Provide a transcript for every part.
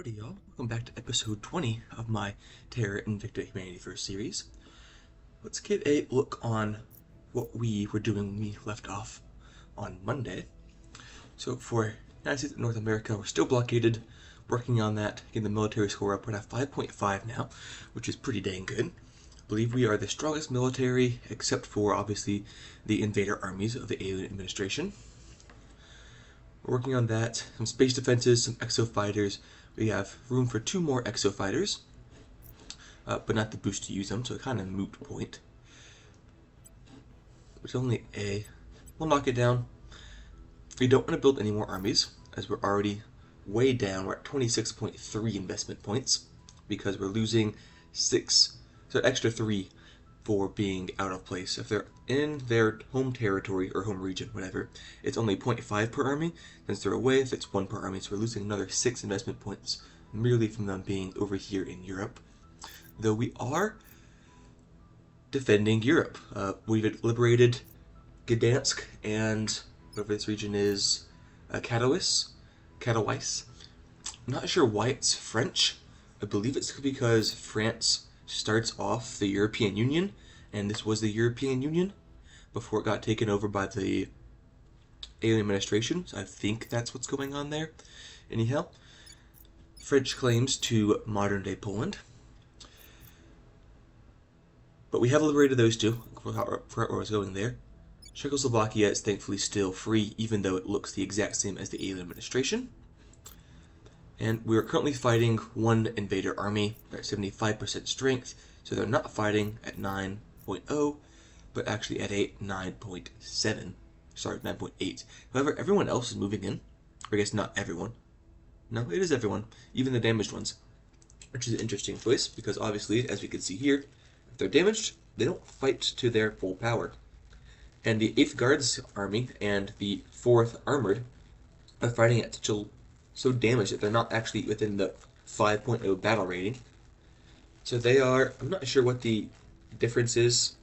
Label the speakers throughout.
Speaker 1: Howdy y'all, welcome back to episode 20 of my Terra Invicta Humanity First series. Let's get a look on what we were doing when we left off on Monday. So for United States and North America, we're still blockaded, working on that, getting the military score up. We're at 5.5 now, which is pretty dang good. I believe we are the strongest military, except for obviously the invader armies of the alien administration. We're working on that, some space defenses, some exo fighters. We have room for 2 more exo fighters, but not the boost to use them, so kind of moot point. It's only A. We'll knock it down. We don't want to build any more armies, as we're already way down. We're at 26.3 investment points, because we're losing 6, so extra 3 for being out of place. If they're in their home territory or home region, whatever, it's only 0.5 per army. Since they're away, it's 1 per army, so we're losing another 6 investment points merely from them being over here in Europe. Though we are defending Europe. We've liberated Gdansk and whatever this region is, Katowice. I'm not sure why it's French. I believe it's because France starts off the European Union, and this was the European Union before it got taken over by the alien administration, so I think that's what's going on there. Anyhow, French claims to modern-day Poland. But we have liberated those two. I forgot where I was going there. Czechoslovakia is thankfully still free, even though it looks the exact same as the alien administration. And we are currently fighting one invader army. They're at 75% strength, so they're not fighting at 9.0, but actually at a 9.7. Sorry, 9.8. However, everyone else is moving in. Or I guess not everyone. No, it is everyone, even the damaged ones. Which is an interesting choice, because obviously, as we can see here, if they're damaged, they don't fight to their full power. And the 8th Guards Army and the 4th Armored are fighting at so damaged that they're not actually within the 5.0 battle rating. So they are, I'm not sure what the difference is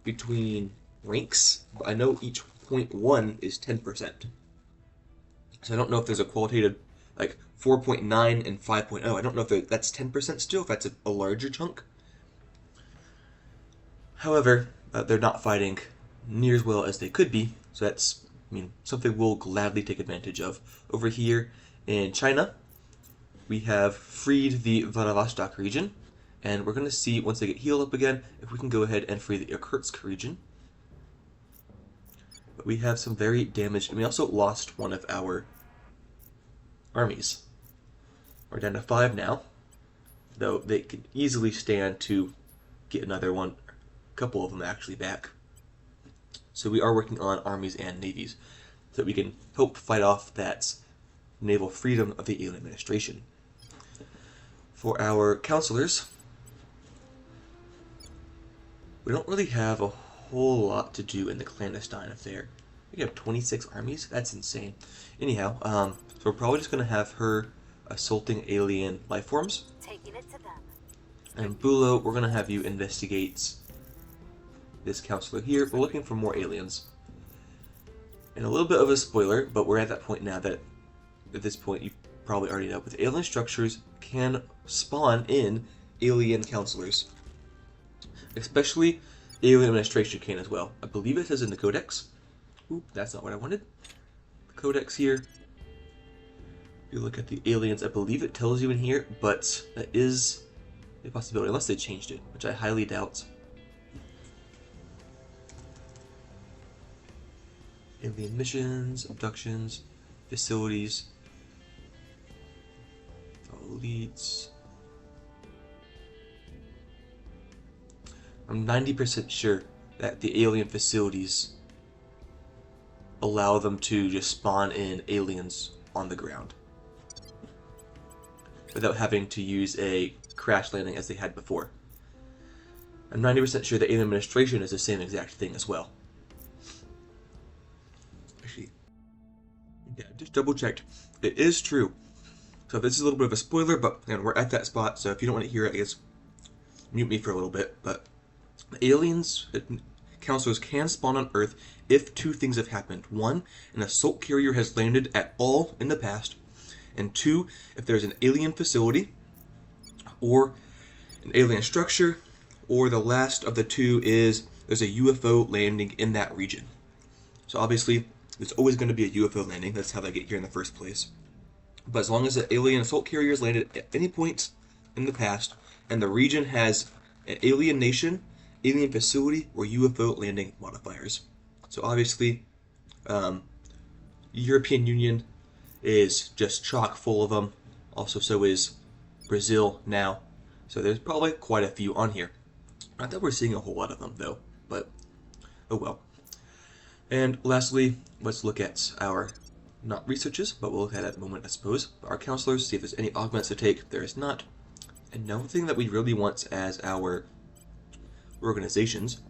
Speaker 1: between ranks, but I know each 0.1 is 10%. So I don't know if there's a qualitative, like 4.9 and 5.0. I don't know if that's 10% still, if that's a larger chunk. However, they're not fighting near as well as they could be, so that's, something we'll gladly take advantage of. Over here in China, we have freed the Vladivostok region, and we're going to see, once they get healed up again, if we can go ahead and free the Irkutsk region. But we have some very damaged, and we also lost one of our armies. We're down to 5 now, though they could easily stand to get another one, a couple of them actually back. So we are working on armies and navies, so that we can help fight off that naval freedom of the alien administration. For our counselors, we don't really have a whole lot to do in the clandestine affair. We have 26 armies? That's insane. Anyhow, so we're probably just going to have her assaulting alien life forms.
Speaker 2: Taking it to them.
Speaker 1: And Bulo, we're going to have you investigate this counselor here. We're looking for more aliens. And a little bit of a spoiler, but we're at that point now that at this point you probably already know, but the alien structures can spawn in alien counselors. Especially alien administration can as well. I believe it says in the codex. Oop, that's not what I wanted. The codex here. If you look at the aliens, I believe it tells you in here, but that is a possibility, unless they changed it, which I highly doubt. Alien missions, abductions, facilities, elites. I'm 90% sure that the alien facilities allow them to just spawn in aliens on the ground without having to use a crash landing as they had before. I'm 90% sure the alien administration is the same exact thing as well. Actually, yeah, just double checked. It is true. So this is a little bit of a spoiler, but we're at that spot, so if you don't want to hear it, I guess mute me for a little bit. But aliens, counselors can spawn on Earth if 2 things have happened. 1, an assault carrier has landed at all in the past, And 2, if there's an alien facility or an alien structure, or the last of the 2 is there's a UFO landing in that region. So obviously, there's always going to be a UFO landing. That's how they get here in the first place. But as long as the alien assault carriers landed at any point in the past, and the region has an alien nation, alien facility, or UFO landing modifiers. So obviously, European Union is just chock full of them. Also, so is Brazil now. So there's probably quite a few on here. Not that we're seeing a whole lot of them, though, but oh well. And lastly, let's look at our, not researches, but we'll look at it in a moment, I suppose. Our counselors, see if there's any augments to take. There is not. And another thing that we really want as our organizations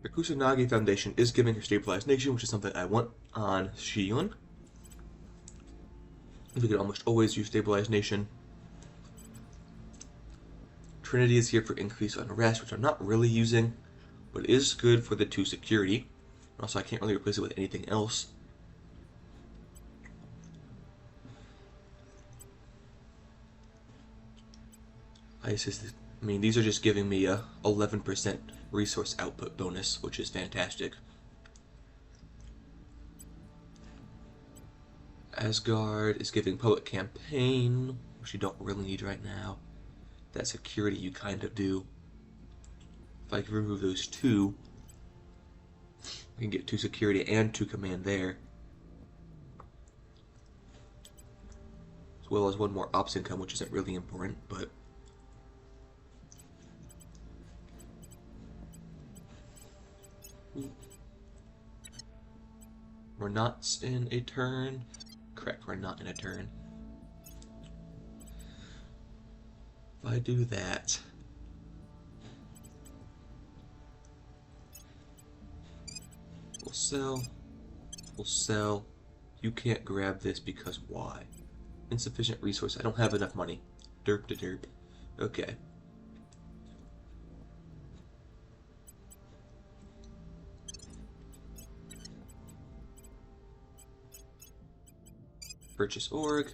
Speaker 1: the Kusanagi Foundation is giving her stabilized nation, which is something I want on Shion. We can almost always use stabilized nation. Trinity is here for increased unrest, which I'm not really using, but is good for the 2 security. Also, I can't really replace it with anything else. ISIS, I mean, these are just giving me a 11% resource output bonus, which is fantastic. Asgard is giving public campaign, which you don't really need right now. That security you kind of do. If I can remove those 2, I can get 2 security and 2 command there. As well as 1 more ops income, which isn't really important, but we're not in a turn. Correct, we're not in a turn. If I do that, we'll sell. We'll sell. You can't grab this because why? Insufficient resource. I don't have enough money. Derp to derp. Okay. Purchase org.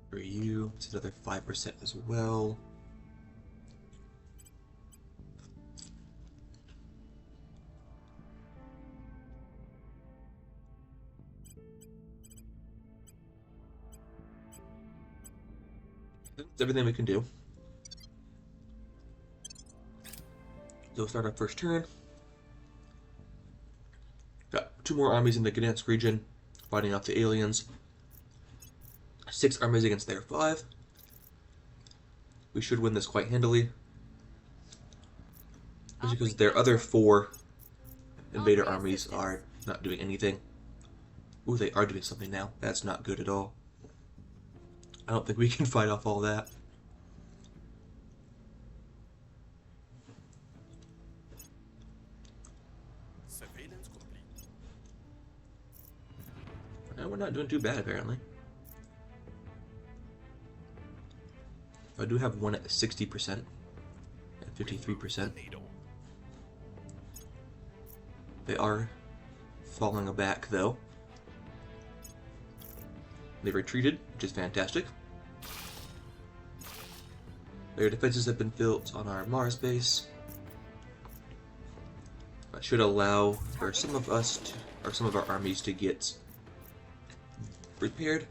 Speaker 1: For you, it's another 5% as well. That's everything we can do. So we'll start our first turn. Got 2 more armies in the Gdansk region, fighting off the aliens. 6 armies against their 5. We should win this quite handily. Just because their other 4 invader armies are not doing anything. Ooh, they are doing something now. That's not good at all. I don't think we can fight off all that. We're not doing too bad, apparently. I do have 1 at 60% and 53%. They are falling back, though. They retreated, which is fantastic. Their defenses have been built on our Mars base. That should allow for some of us to, or some of our armies to get repaired.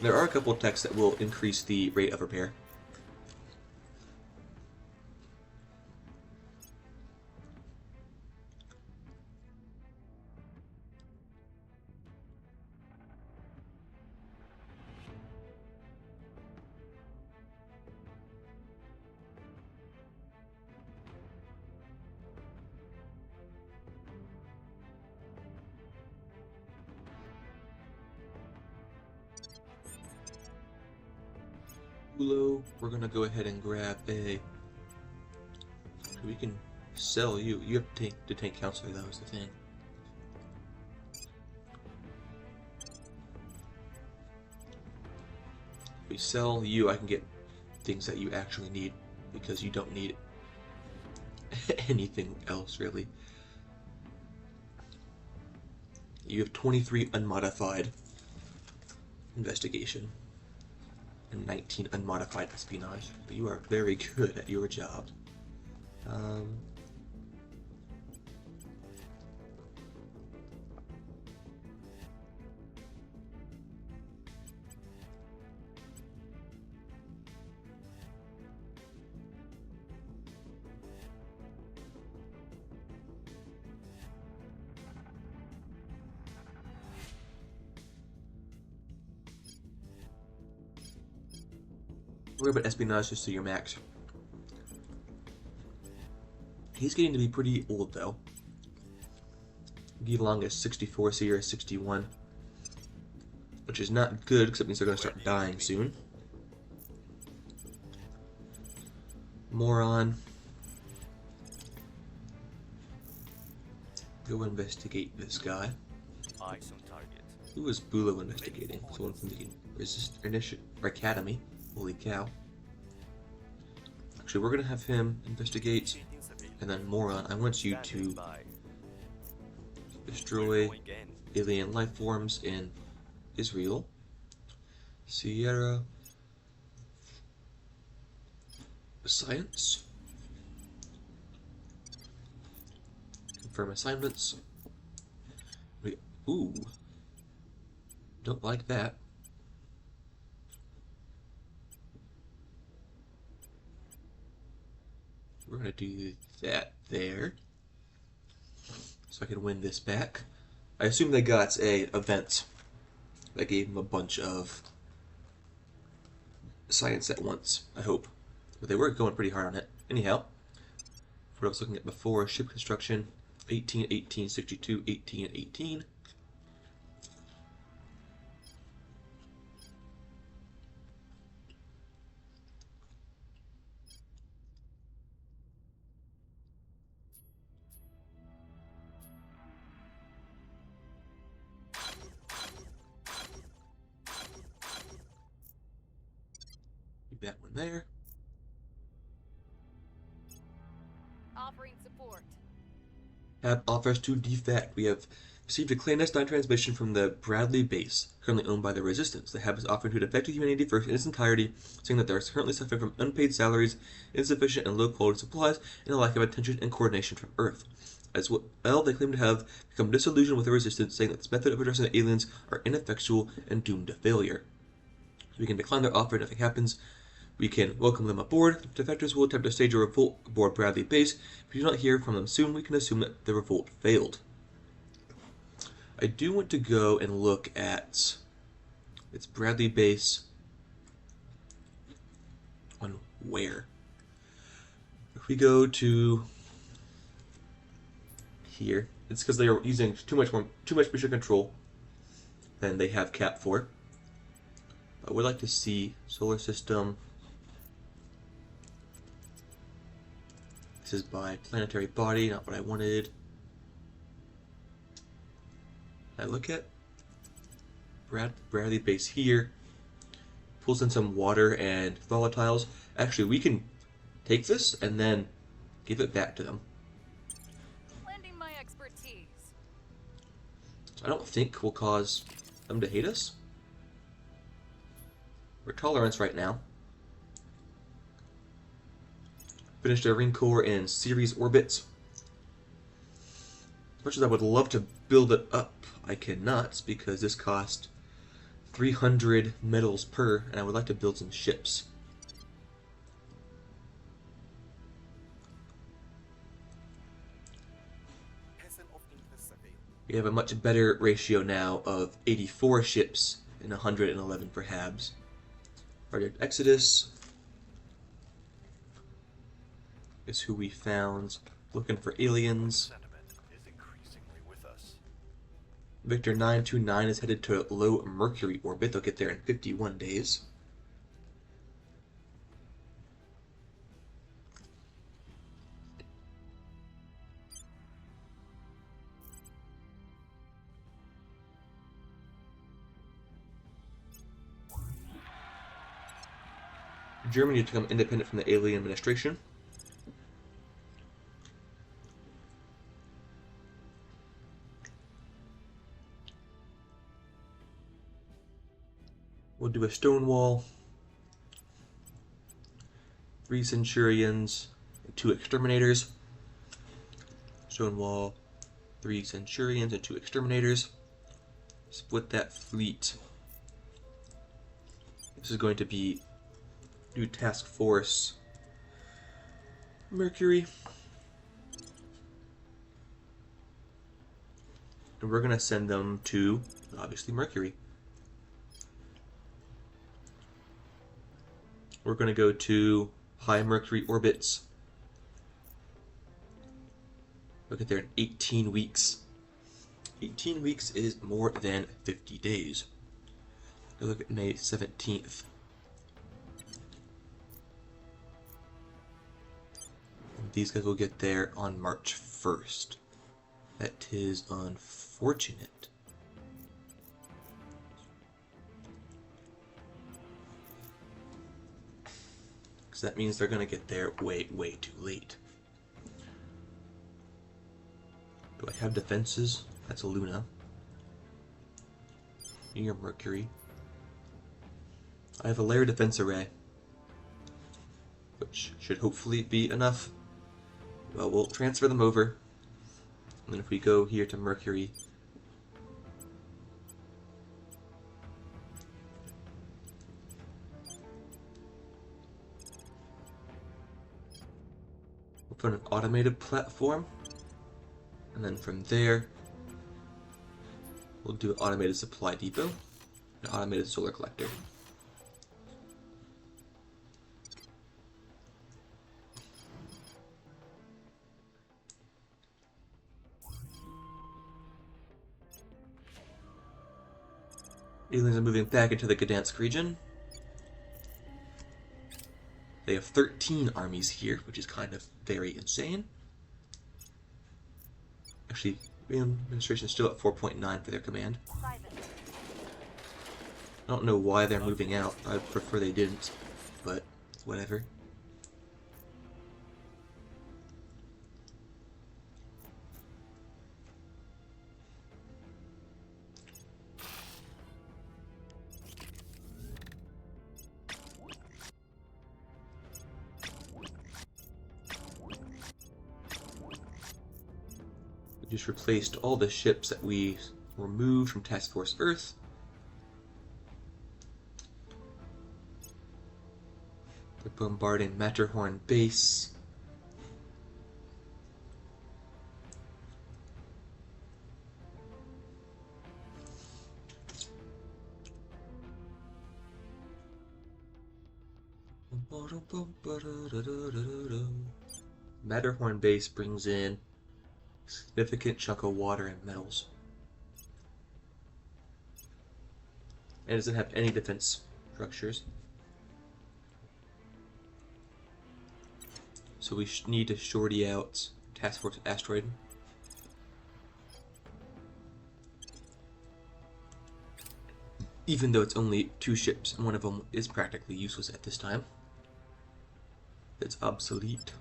Speaker 1: There are a couple of techs that will increase the rate of repair. We're gonna go ahead and grab a. We can sell you. You have to detain counselor, that was the thing. If we sell you, I can get things that you actually need, because you don't need anything else, really. You have 23 unmodified investigation and 19 unmodified espionage. But you are very good at your job. Worry about espionage just to your max. He's getting to be pretty old though. Long is 64, Sierra 61. Which is not good, because it means they're going to start dying soon. Moron. Go investigate this guy.
Speaker 2: Eyes on target.
Speaker 1: Who is Bulo investigating? Someone from the Academy. Holy cow. Actually, we're going to have him investigate. And then Moron, I want you to destroy alien life forms in Israel. Sierra. Science. Confirm assignments. Ooh. Don't like that. We're going to do that there. So I can win this back. I assume they got a event that gave them a bunch of science at once, I hope. But they were going pretty hard on it. Anyhow, what I was looking at before, ship construction, 18, 18, 62, 18, 18. That one there.
Speaker 3: Offering support.
Speaker 1: Hab offers to defect. We have received a clandestine transmission from the Bradley base, currently owned by the Resistance. The Hab is offering to defect to humanity for in its entirety, saying that they are currently suffering from unpaid salaries, insufficient and low-quality supplies, and a lack of attention and coordination from Earth. As well, they claim to have become disillusioned with the Resistance, saying that this method of addressing the aliens are ineffectual and doomed to failure. We can decline their offer, and if nothing happens, we can welcome them aboard. Defectors will attempt to stage a revolt aboard Bradley base. If we do not hear from them soon, we can assume that the revolt failed. I do want to go and look at its Bradley base on where. If we go to here, it's because they are using too much mission control than they have cap for. I would like to see solar system. This is by planetary body, not what I wanted. I look at Bradley base here. Pulls in some water and volatiles. Actually, we can take this and then give it back to them.
Speaker 3: Lending my expertise.
Speaker 1: So I don't think we'll cause them to hate us. We're tolerance right now. Finished our ring core in Ceres orbit. As much as I would love to build it up, I cannot because this cost 300 metals per, and I would like to build some ships. We have a much better ratio now of 84 ships and 111 for Habs. Project Exodus is who we found looking for aliens. Victor 929 is headed to low Mercury orbit. They'll get there in 51 days. Germany to become independent from the alien administration. We'll do a stone wall, 3 centurions, and 2 exterminators. Stone wall, 3 centurions, and 2 exterminators. Split that fleet. This is going to be new task force Mercury. And we're going to send them to, obviously, Mercury. We're going to go to high Mercury orbits. Look at there in 18 weeks. 18 weeks is more than 50 days. Look at May 17th. And these guys will get there on March 1st. That is unfortunate. Because that means they're going to get there way, way too late. Do I have defenses? That's a Luna. Near Mercury. I have a layer defense array, which should hopefully be enough. Well, we'll transfer them over. And then if we go here to Mercury, we'll put an automated platform. And then from there, we'll do an automated supply depot, an automated solar collector. Aliens are moving back into the Gdansk region. They have 13 armies here, which is kind of very insane. Actually, the administration is still at 4.9 for their command. I don't know why they're moving out. I'd prefer they didn't, but whatever. Just replaced all the ships that we removed from Task Force Earth. They're bombarding Matterhorn base. Matterhorn base brings in significant chunk of water and metals. And it doesn't have any defense structures. So we need to shorty out Task Force Asteroid. Even though it's only 2 ships, and one of them is practically useless at this time. It's obsolete.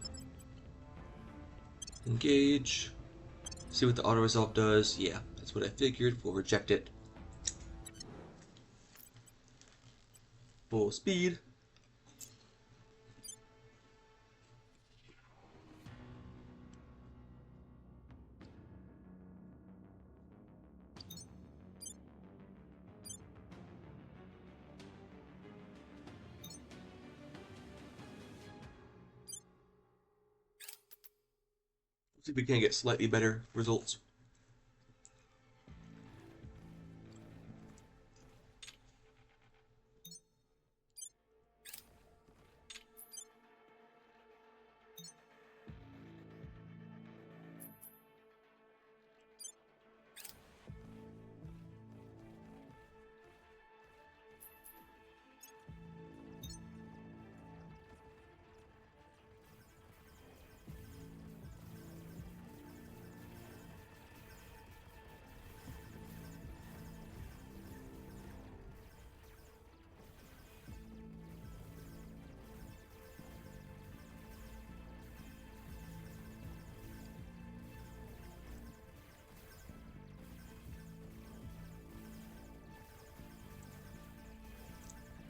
Speaker 1: Engage. See what the auto-resolve does. Yeah, that's what I figured. We'll reject it. Full speed. See if we can get slightly better results.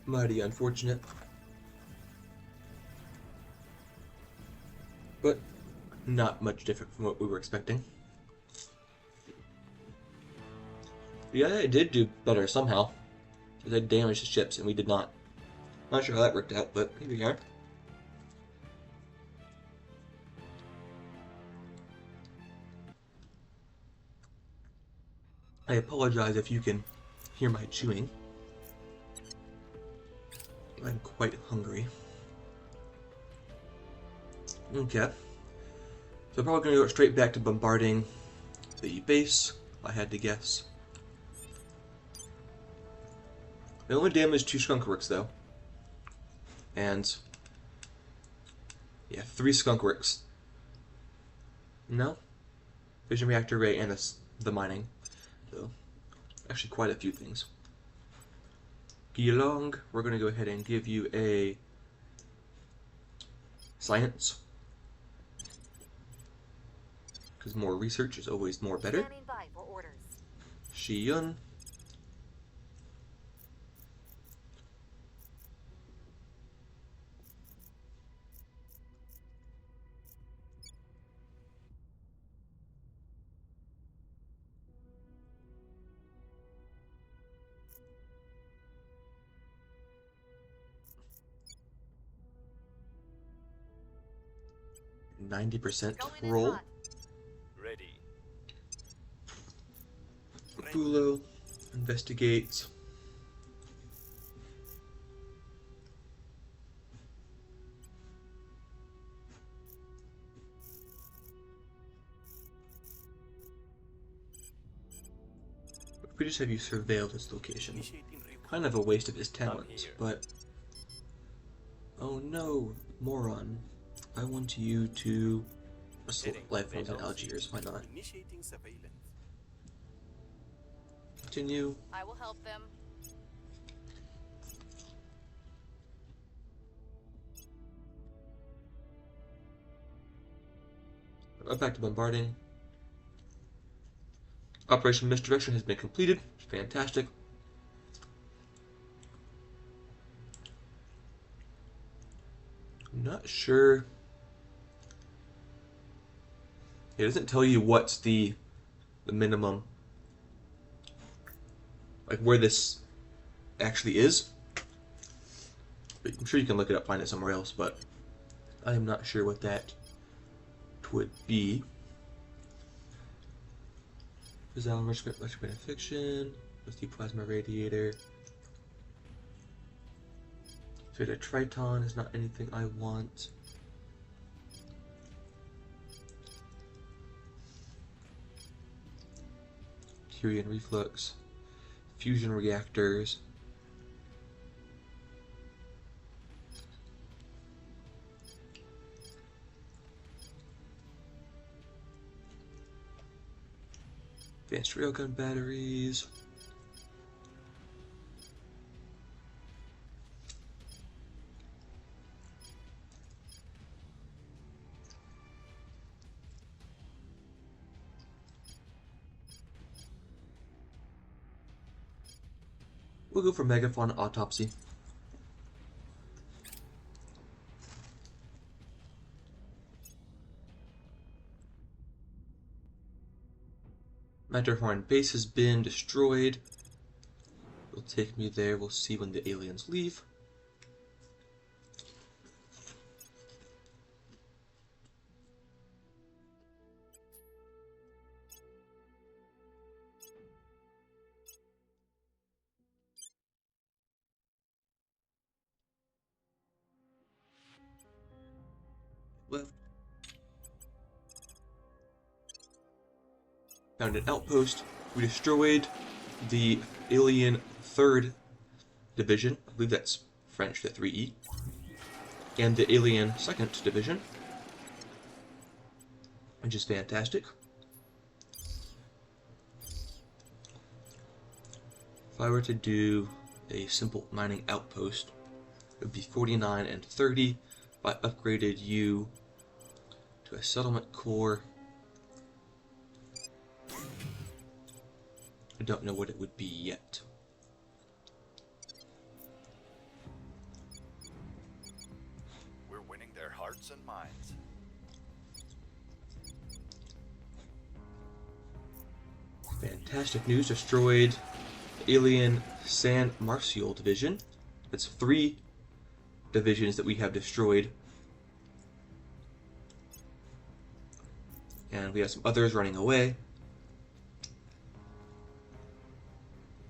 Speaker 1: Mighty unfortunate. But not much different from what we were expecting. Yeah, it did do better somehow. It had damaged the ships, and we did not. Not sure how that worked out, but here we are. I apologize if you can hear my chewing. I'm quite hungry. Okay. So I'm probably going to go straight back to bombarding the base, I had to guess. They only damaged 2 skunkworks, though. And yeah, 3 skunkworks. No? Fission reactor array and the mining. So, actually quite a few things. Gilong, we're going to go ahead and give you a science. Because more research is always more better.
Speaker 3: Standing by for orders.
Speaker 1: Shiyun. %90%
Speaker 3: Going in
Speaker 1: roll.
Speaker 3: hot.
Speaker 2: Ready.
Speaker 1: Bulo investigates. If we just have you surveil this location.
Speaker 2: Initiating recall.
Speaker 1: Kind of a waste of his talents,
Speaker 2: here.
Speaker 1: but... Oh no, moron. I want you to assault
Speaker 2: Heading
Speaker 1: life forms in
Speaker 2: Vedas.
Speaker 1: Algiers, why not?
Speaker 2: Initiating surveillance.
Speaker 1: Continue.
Speaker 3: I will help them.
Speaker 1: Back to bombarding. Operation Misdirection has been completed. Fantastic. I'm not sure. It doesn't tell you what's the minimum, like where this actually is. I'm sure you can look it up, find it somewhere else, but I am not sure what that would be. Physical electric fiction. What's the plasma radiator? So the Triton is not anything I want. Curian reflux. Fusion reactors. Advanced railgun batteries. We'll go for Megafauna Autopsy. Matterhorn base has been destroyed. It'll take me there. We'll see when the aliens leave. Left. Found an outpost. We destroyed the alien 3rd Division. I believe that's French, the 3E. And the alien 2nd Division, which is fantastic. If I were to do a simple mining outpost, it would be 49 and 30. If I upgraded you to a settlement core, I don't know what it would be yet.
Speaker 2: hearts and minds.
Speaker 1: Fantastic news. Destroyed alien San Marcial division. That's 3 divisions that we have destroyed. And we have some others running away.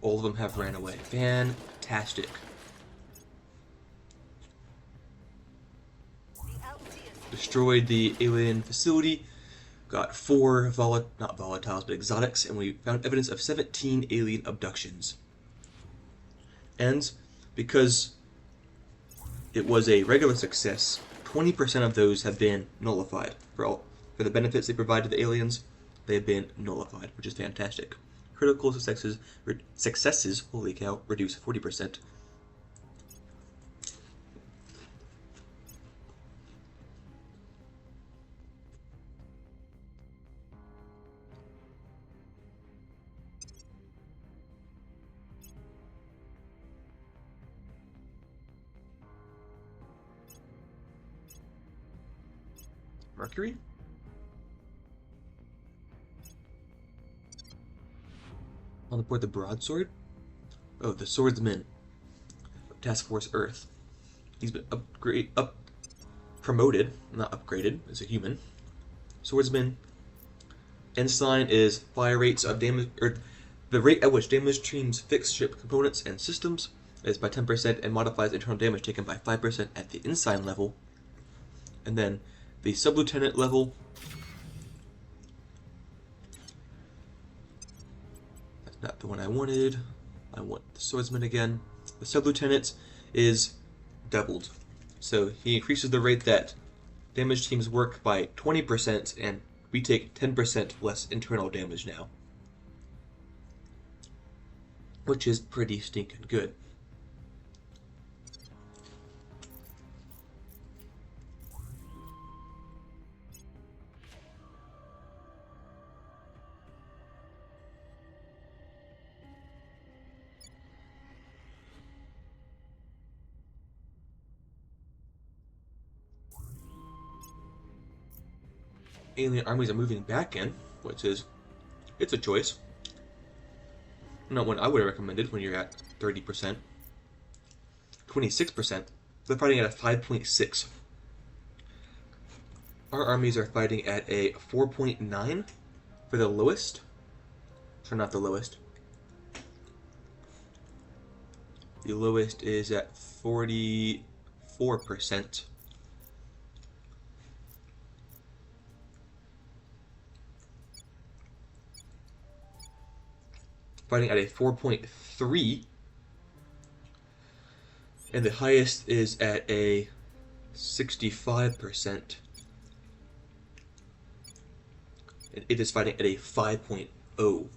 Speaker 1: All of them have ran away. Fantastic. Destroyed the alien facility. Got 4 not volatiles, but exotics, and we found evidence of 17 alien abductions. And because it was a regular success, 20% of those have been nullified. For the benefits they provide to the aliens, they have been nullified, which is fantastic. Critical successes, holy cow, reduce 40%. Mercury? On board the broadsword? Oh, the swordsman. Task Force Earth. He's been promoted, not upgraded, as a human. Swordsman. Ensign is fire rates of damage, or the rate at which damage teams fix ship components and systems is by 10% and modifies internal damage taken by 5% at the ensign level. And then the sub-lieutenant level, that's not the one I wanted. I want the swordsman again. The sub-lieutenant is doubled. So he increases the rate that damage teams work by 20%, and we take 10% less internal damage now. Which is pretty stinking good. Alien armies are moving back in, which is, it's a choice. Not one I would have recommended when you're at 30%. 26%. They're fighting at a 5.6. Our armies are fighting at a 4.9 for the lowest. Or not the lowest. The lowest is at 44%. Fighting at a 4.3, and the highest is at a 65%, and it is fighting at a 5.0.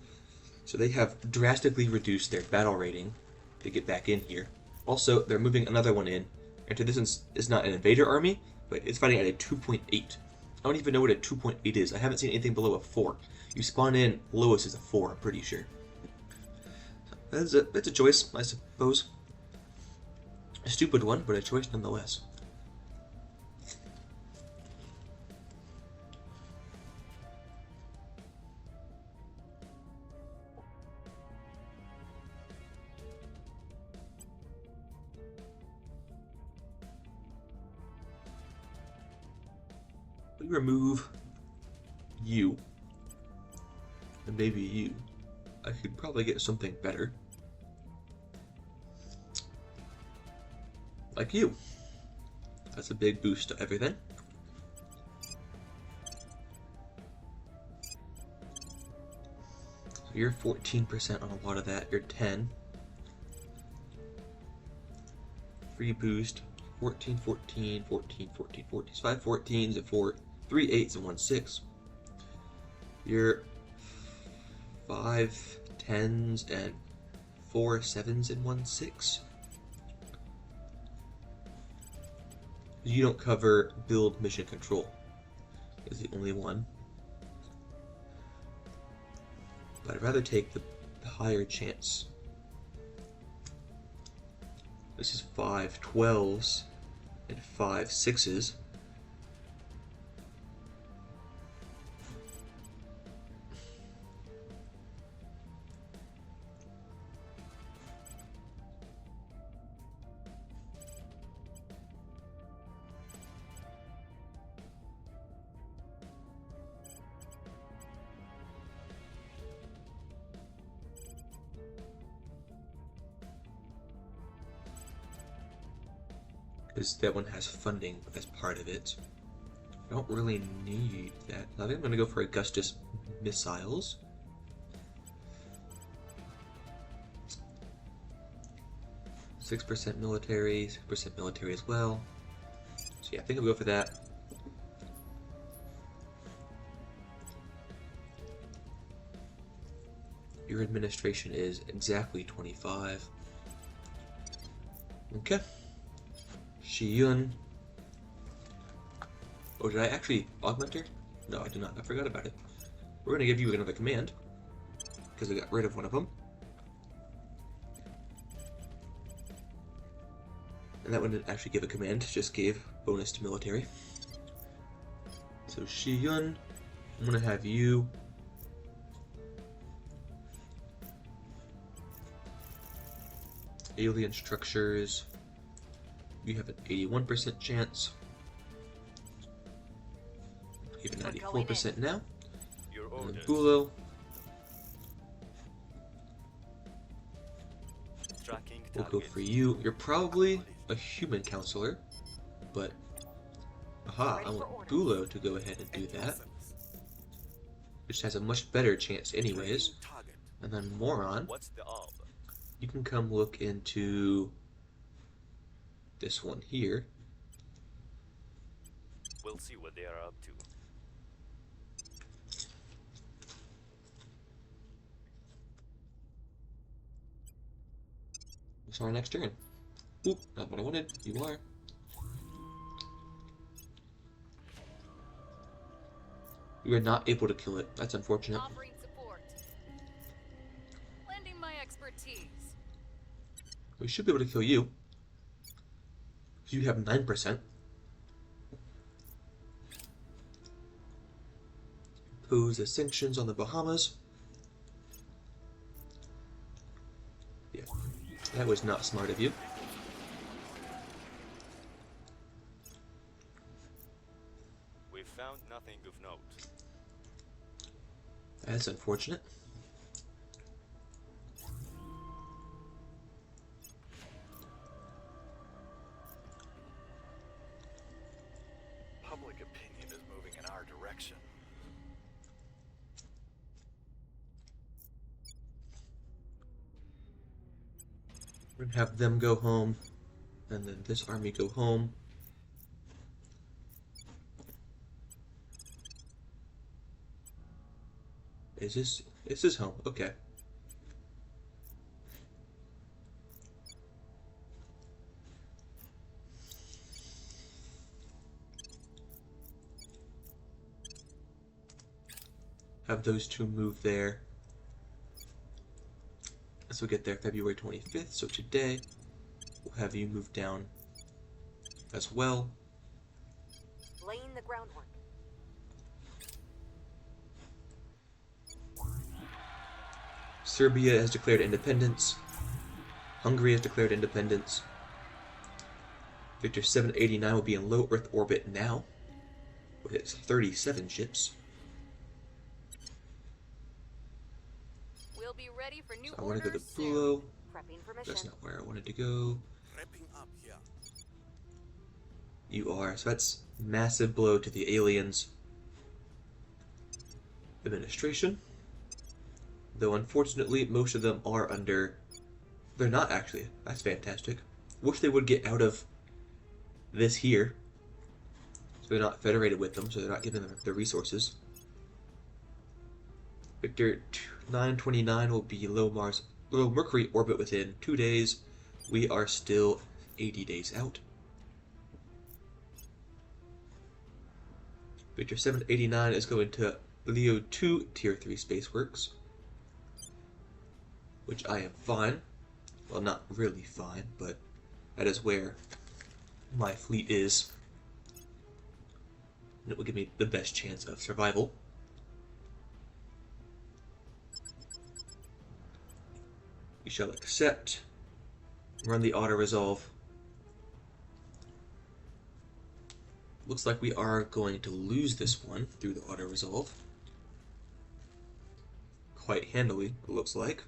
Speaker 1: So they have drastically reduced their battle rating to get back in here. Also, they're moving another one in. And this is not an invader army, but it's fighting at a 2.8. I don't even know what a 2.8 is. I haven't seen anything below a 4. You spawn in, lowest is a 4, I'm pretty sure. It's a choice, I suppose. A stupid one, but a choice nonetheless. We remove you, and maybe you. I could probably get something better. Like you. That's a big boost to everything. So you're 14% on a lot of that. You're 10. Free boost. 14, 14, 14, 14, 14. 5 14s and 3 8s and 1 6. You're 5 10s and 4 7s and 1 6. You don't cover build mission control. Is the only one. But I'd rather take the higher chance. This is 5 12s and 5 6s. because that one has funding as part of it. I don't really need that. I think I'm going to go for Augustus missiles. %6 military, 6% military as well. So yeah, I think I'll go for that. Your administration is exactly 25. Okay. Shiyun. Oh, did I actually augment her? No, I did not. I forgot about it. We're going to give you another command, because I got rid of one of them. And that one didn't actually give a command, just gave bonus to military. So Shiyun, I'm going to have you alien structures. You have an 81% chance. You have a 94% now.
Speaker 2: Your
Speaker 1: And then
Speaker 2: orders.
Speaker 1: Bulo,
Speaker 2: Tracking
Speaker 1: we'll go
Speaker 2: target.
Speaker 1: for you. You're probably a human counselor, but aha, I want Bulo to go ahead and do that, which has a much better chance anyways.
Speaker 2: Target.
Speaker 1: And then Moron,
Speaker 2: What's the orb?
Speaker 1: you can come look into this one here.
Speaker 2: We'll see what they are up to.
Speaker 1: It's our next turn. Oop, not what I wanted. You are. You are not able to kill it. That's unfortunate.
Speaker 3: Offering support. Lending my expertise.
Speaker 1: We should be able to kill you. You have 9%. Impose the sanctions on the Bahamas. Yeah, that was not smart of you.
Speaker 2: We've found nothing of note.
Speaker 1: That's unfortunate.
Speaker 4: Public opinion is moving in our direction.
Speaker 1: We're gonna have them go home, and then this army go home. Is this home? Okay. Have those two move there. This will get there February 25th, so today we'll have you move down as well.
Speaker 5: Laying the groundwork.
Speaker 1: Serbia has declared independence. Hungary has declared independence. Victor 789 will be in low Earth orbit now, with its 37 ships.
Speaker 3: We'll be ready for new
Speaker 1: So I want to go to
Speaker 3: orders soon.
Speaker 1: Bulo.
Speaker 5: Prepping for mission.
Speaker 1: That's not where I wanted to go.
Speaker 2: Wrapping up here.
Speaker 1: You are. So that's massive blow to the aliens' administration. Though unfortunately, most of them are under... They're not actually. That's fantastic. Wish they would get out of this here. So they're not federated with them, so they're not giving them the resources. Victor 929 will be low Mercury orbit within 2 days. We are still 80 days out. Victor 789 is going to Leo 2 Tier 3 Spaceworks, which I am fine. Well, not really fine, but that is where my fleet is. And it will give me the best chance of survival. We shall accept. Run the auto-resolve. Looks like we are going to lose this one through the auto-resolve. Quite handily, it looks like.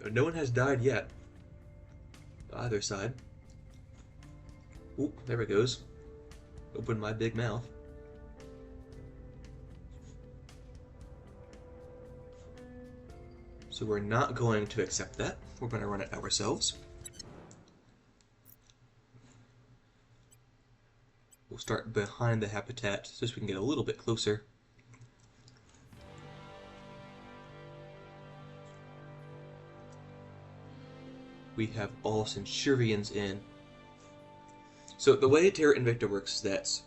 Speaker 1: No one has died yet. Either side. Oop, there it goes. Open my big mouth. So we're not going to accept that. We're going to run it ourselves. We'll start behind the habitat so we can get a little bit closer. We have all Centurions in. So the way Terra Invicta works is that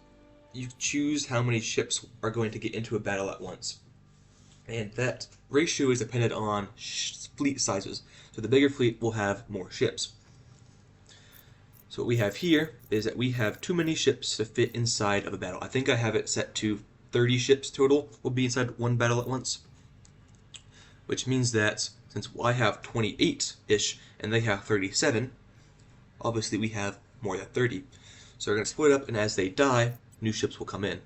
Speaker 1: you choose how many ships are going to get into a battle at once. And that ratio is dependent on fleet sizes. So the bigger fleet will have more ships. So what we have here is that we have too many ships to fit inside of a battle. I think I have it set to 30 ships total will be inside one battle at once. Which means that since I have 28-ish and they have 37, obviously we have more than 30. So we're going to split up, and as they die, new ships will come in.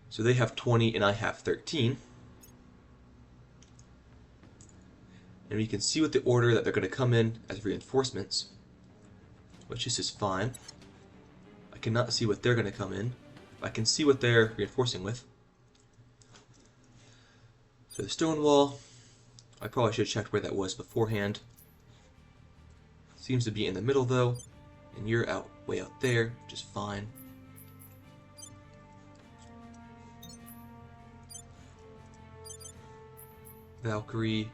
Speaker 1: So they have 20 and I have 13. And we can see with the order that they're going to come in as reinforcements, which this is fine. I cannot see what they're going to come in. I can see what they're reinforcing with. So the stone wall, I probably should have checked where that was beforehand. Seems to be in the middle though, and you're way out there, which is fine. Valkyrie.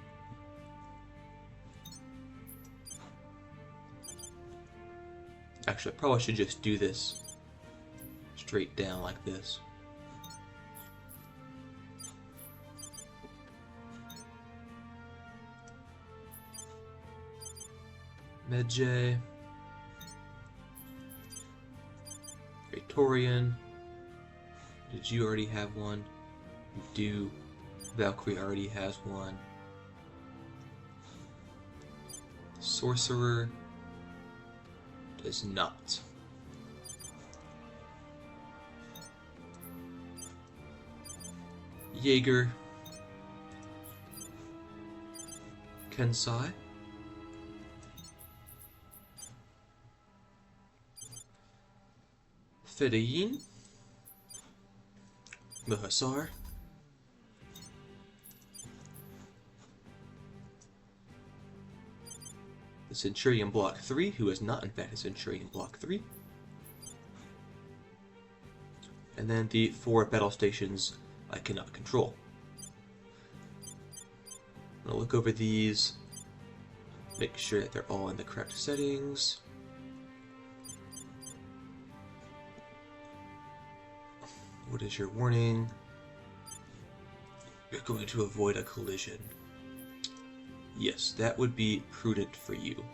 Speaker 1: Actually, I probably should just do this straight down like this. Medjay. Praetorian. Did you already have one? You do. Valkyrie already has one. Sorcerer does not. Jaeger. Kensai. Fedayeen. The Hussar. The Centurion Block 3, who is not in fact a Centurion Block 3. And then the 4 battle stations I cannot control. I'm going to look over these, make sure that they're all in the correct settings. What is your warning? You're going to avoid a collision. Yes, that would be prudent for you.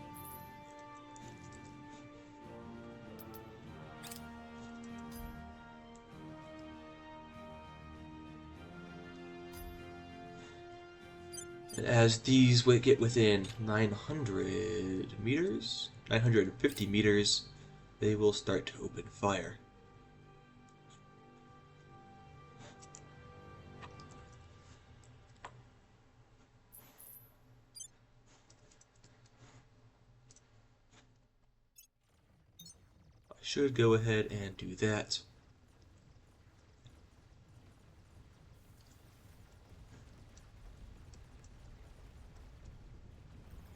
Speaker 1: And as these get within 900 meters, 950 meters, they will start to open fire. Should go ahead and do that.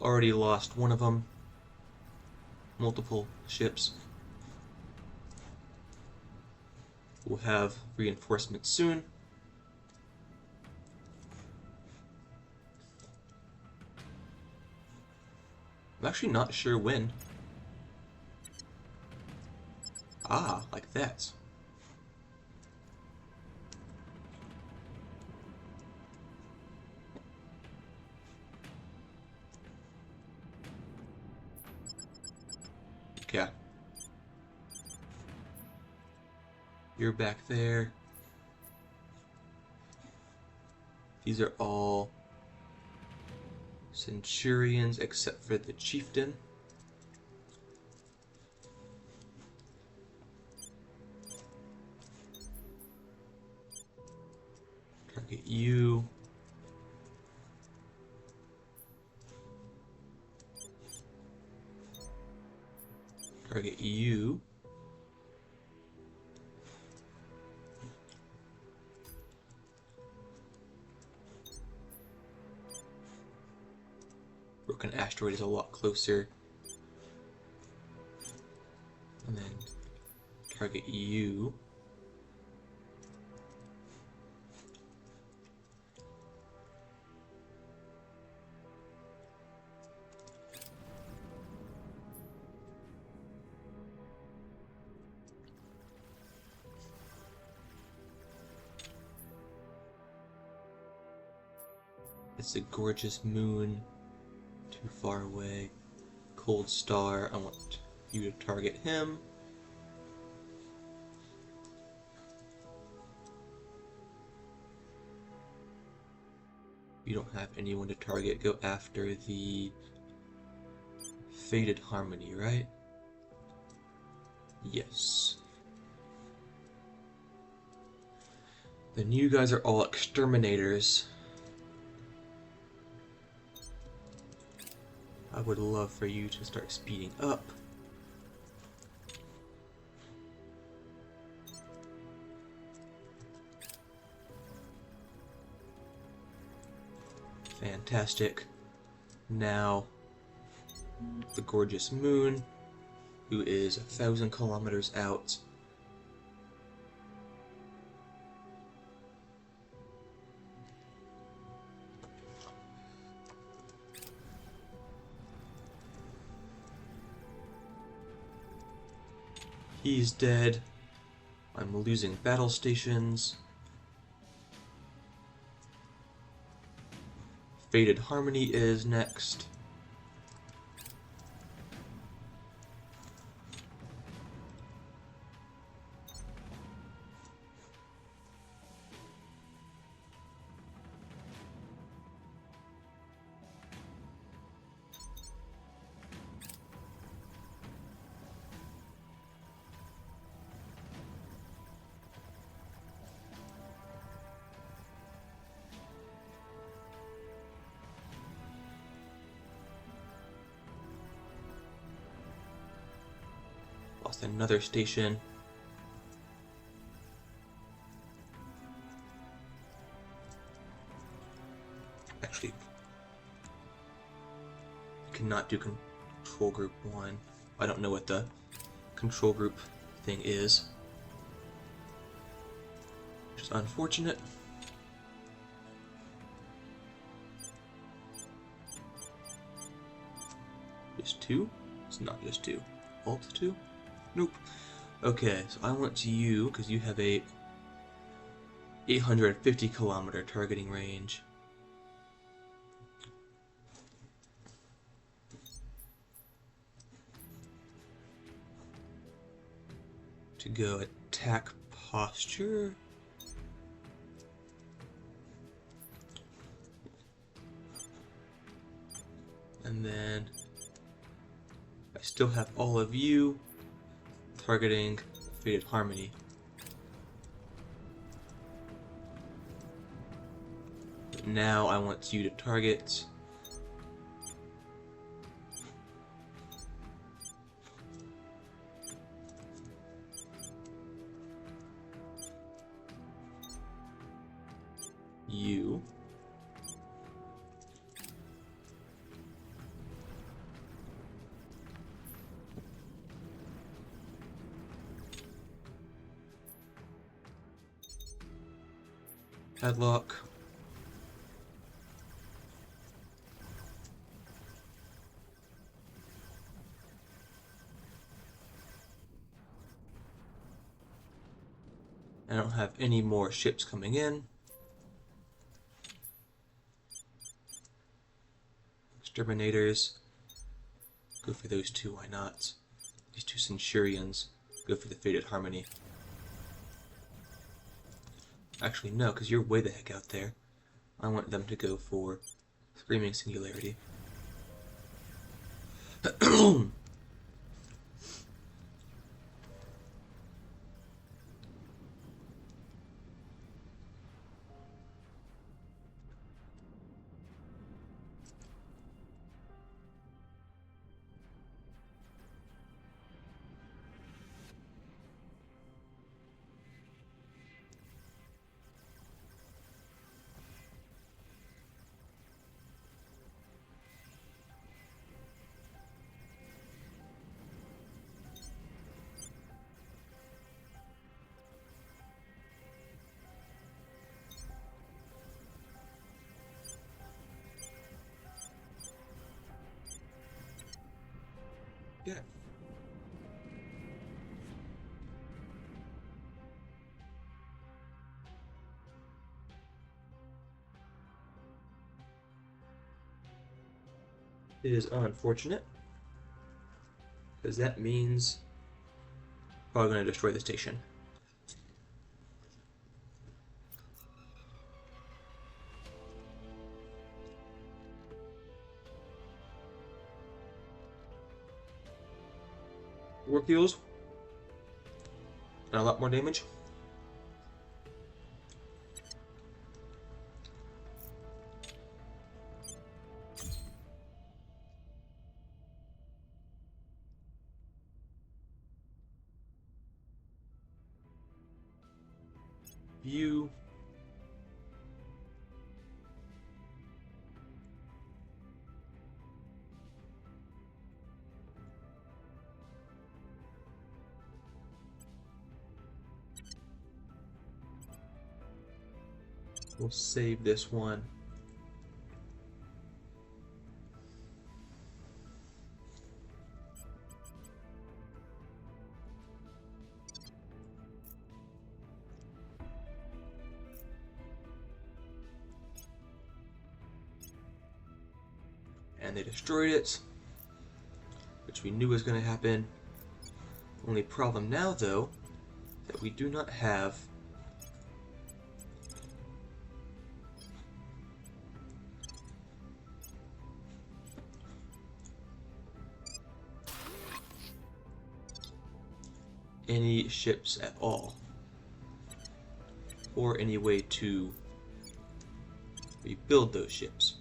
Speaker 1: Already lost one of them. Multiple ships. We'll have reinforcements soon. I'm actually not sure when. Ah, like that. Okay. You're back there. These are all Centurions except for the Chieftain. Target you. Target you. Broken asteroid is a lot closer. And then target you. It's a gorgeous moon. Too far away. Cold star. I want you to target him. You don't have anyone to target. Go after the Faded Harmony, right? Yes. Then you guys are all exterminators. I would love for you to start speeding up. Fantastic. Now, the gorgeous moon, who is 1,000 kilometers out. He's dead. I'm losing battle stations. Faded Harmony is next. Lost another station. Actually, cannot do control group 1. I don't know what the control group thing is. Which is unfortunate. Just 2? It's not just 2. Alt 2? Nope. Okay, so I want you, because you have a 850 kilometer targeting range. To go attack posture. And then I still have all of you targeting Faded Harmony. But now I want you to target you. Padlock. I don't have any more ships coming in. Exterminators. Go for those two, why not? These two Centurions. Go for the Faded Harmony. Actually, no, because you're way the heck out there. I want them to go for Screaming Singularity. It is unfortunate, because that means probably going to destroy the station. Warp fuels and a lot more damage. View. We'll save this one. And they destroyed it, which we knew was going to happen. Only problem now, though, that we do not have any ships at all, or any way to rebuild those ships.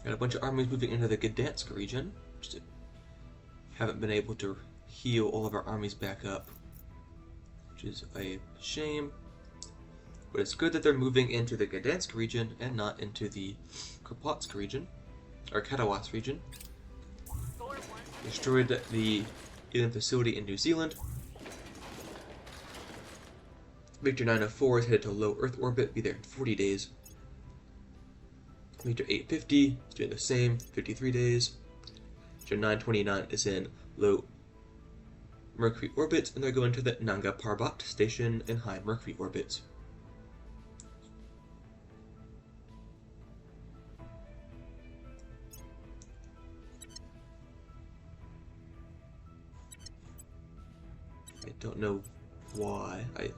Speaker 1: Got a bunch of armies moving into the Gdansk region. Just haven't been able to heal all of our armies back up, which is a shame. But it's good that they're moving into the Gdansk region and not into the Kropotsk region, or Katawas region. Destroyed the alien facility in New Zealand. Victor 904 is headed to low Earth orbit, be there in 40 days. Victor 850 is doing the same, 53 days. Victor 929 is in low Mercury orbit, and they're going to the Nanga Parbat station in high Mercury orbit. I don't know why. I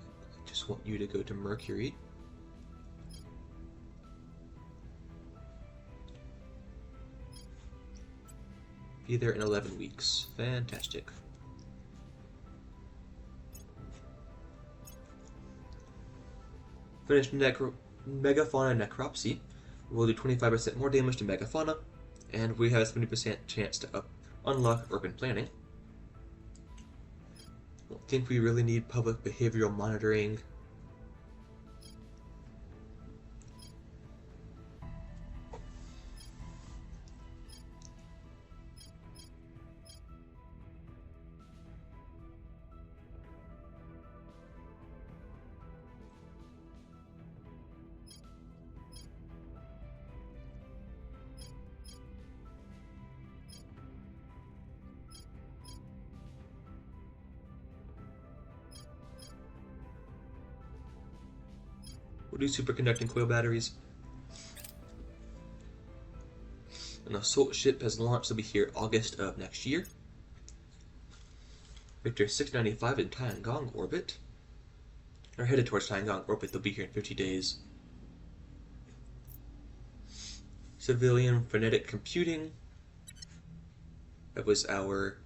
Speaker 1: just want you to go to Mercury. Be there in 11 weeks. Fantastic. Finish Megafauna Necropsy. We'll do 25% more damage to Megafauna, and we have a 70% chance to unlock Urban Planning. Don't think we really need public behavioral monitoring. We'll do superconducting coil batteries. An assault ship has launched. They'll be here August of next year. Victor 695 in Tiangong orbit. They're headed towards Tiangong orbit. They'll be here in 50 days. Civilian phonetic computing. That was our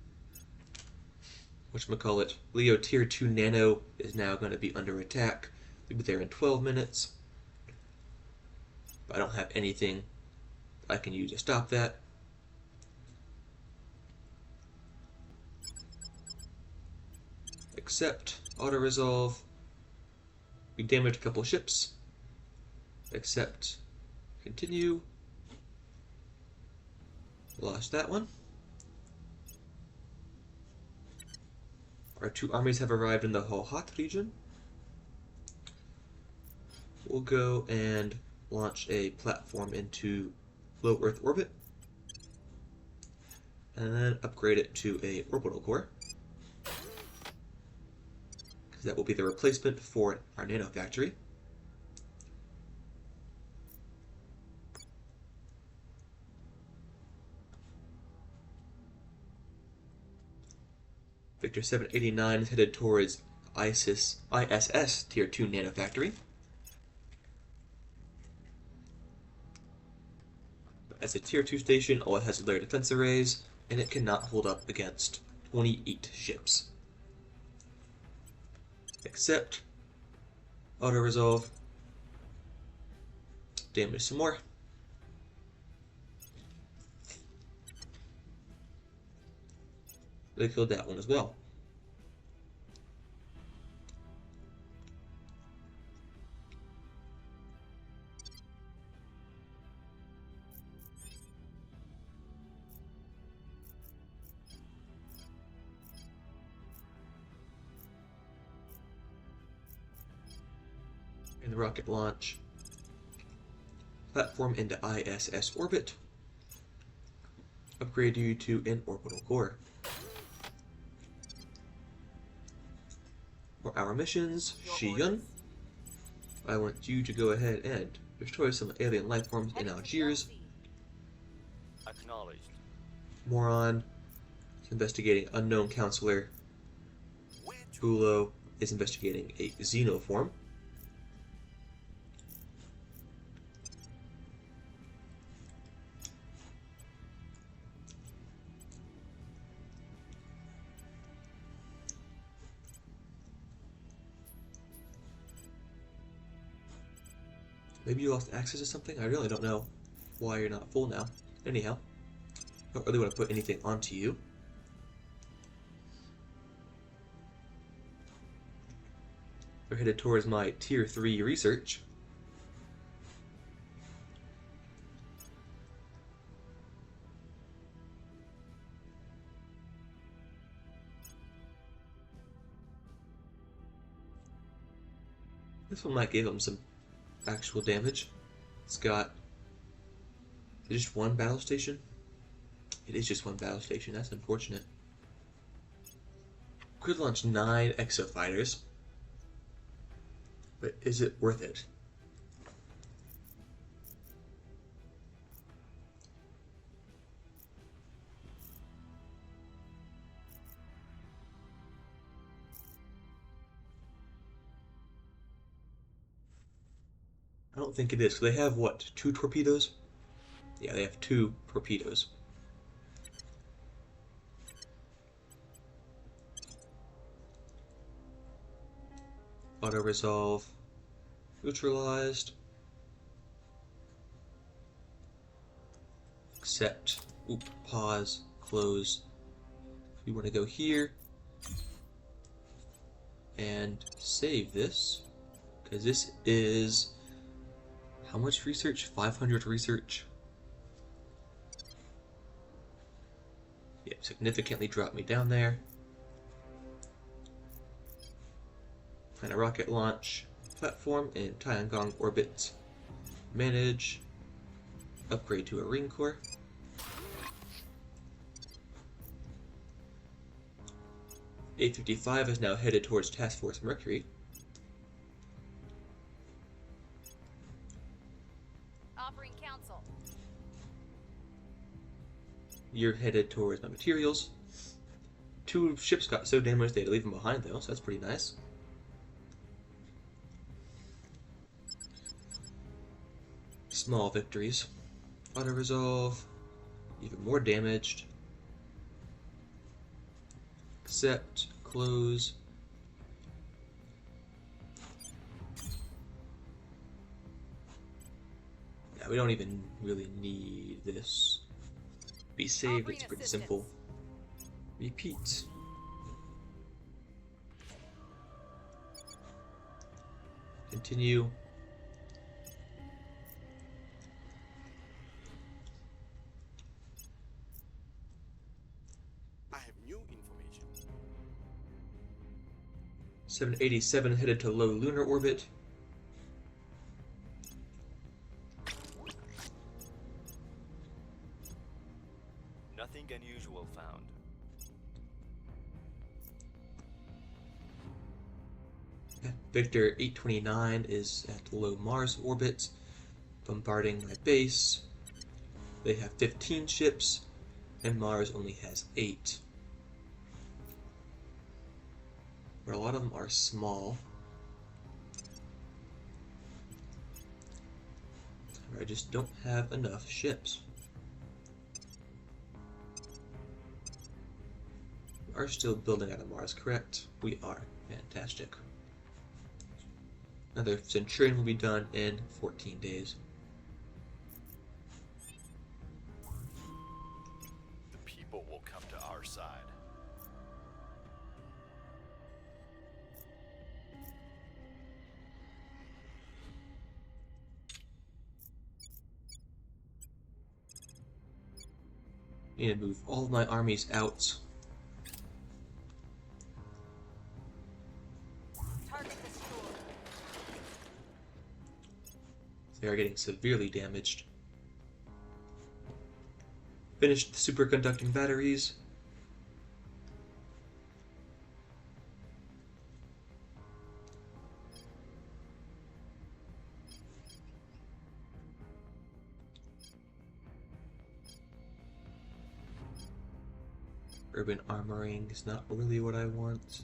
Speaker 1: whatchamacallit. Leo Tier 2 Nano is now going to be under attack. We'll be there in 12 minutes. But I don't have anything I can use to stop that. Accept, auto-resolve. We damaged a couple ships. Accept, continue. Lost that one. Our two armies have arrived in the Hohat region. We'll go and launch a platform into low Earth orbit, and then upgrade it to a orbital core. That will be the replacement for our nano factory. Victor 789 is headed towards ISS Tier 2 nano factory. As a Tier 2 station, all it has is layer defense arrays, and it cannot hold up against 28 ships. Except auto-resolve, damage some more. They killed that one as well. And the rocket launch platform into ISS orbit. Upgrade you to an orbital core. For our missions, Shiyun, I want you to go ahead and destroy some alien life forms in Algiers.
Speaker 2: Acknowledged.
Speaker 1: Moron is investigating unknown counselor. Bulo is investigating a xenoform. Maybe you lost access to something? I really don't know why you're not full now. Anyhow, I don't really want to put anything onto you. We're headed towards my Tier 3 research. This one might give him some actual damage. It's got just one battle station. It is just one battle station. That's unfortunate. Could launch 9 exofighters, but is it worth it? I don't think it is. So they have what? 2 torpedoes? Yeah, they have 2 torpedoes. Auto resolve, neutralized. Accept. Oop, pause, close. We want to go here and save this, because this is how much research? 500 research. Yeah, significantly dropped me down there. And a rocket launch platform in Tiangong orbit. Manage. Upgrade to a ring core. A55 is now headed towards Task Force Mercury.
Speaker 3: Offering counsel.
Speaker 1: You're headed towards my materials. 2 ships got so damaged they had to leave them behind though, so that's pretty nice. Small victories. Auto resolve. Even more damaged. Accept. Close. Yeah, we don't even really need this. Be saved, it's pretty simple. Repeat. Continue.
Speaker 2: I have new information.
Speaker 1: 787 headed to low lunar orbit.
Speaker 2: Nothing unusual found.
Speaker 1: Victor 829 is at low Mars orbit, bombarding my base. They have 15 ships, and Mars only has 8. Where a lot of them are small. I just don't have enough ships. We are still building out of Mars, correct? We are. Fantastic. Another Centurion will be done in 14 days.
Speaker 4: The people will come to our side.
Speaker 1: I need to move all of my armies out.
Speaker 5: Target destroyed.
Speaker 1: They are getting severely damaged. Finished the superconducting batteries. Urban armoring is not really what I want.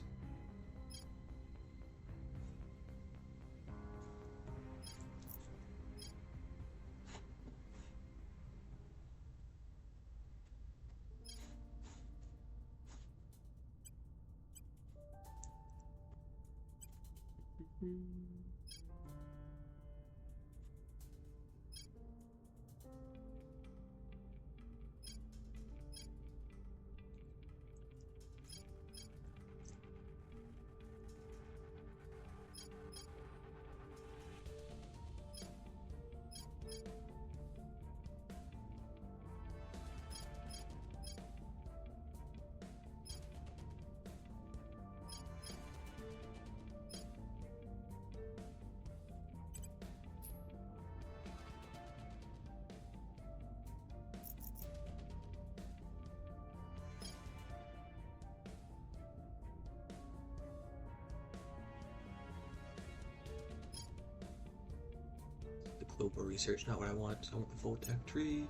Speaker 1: Global research, not what I want. I want the full tech tree.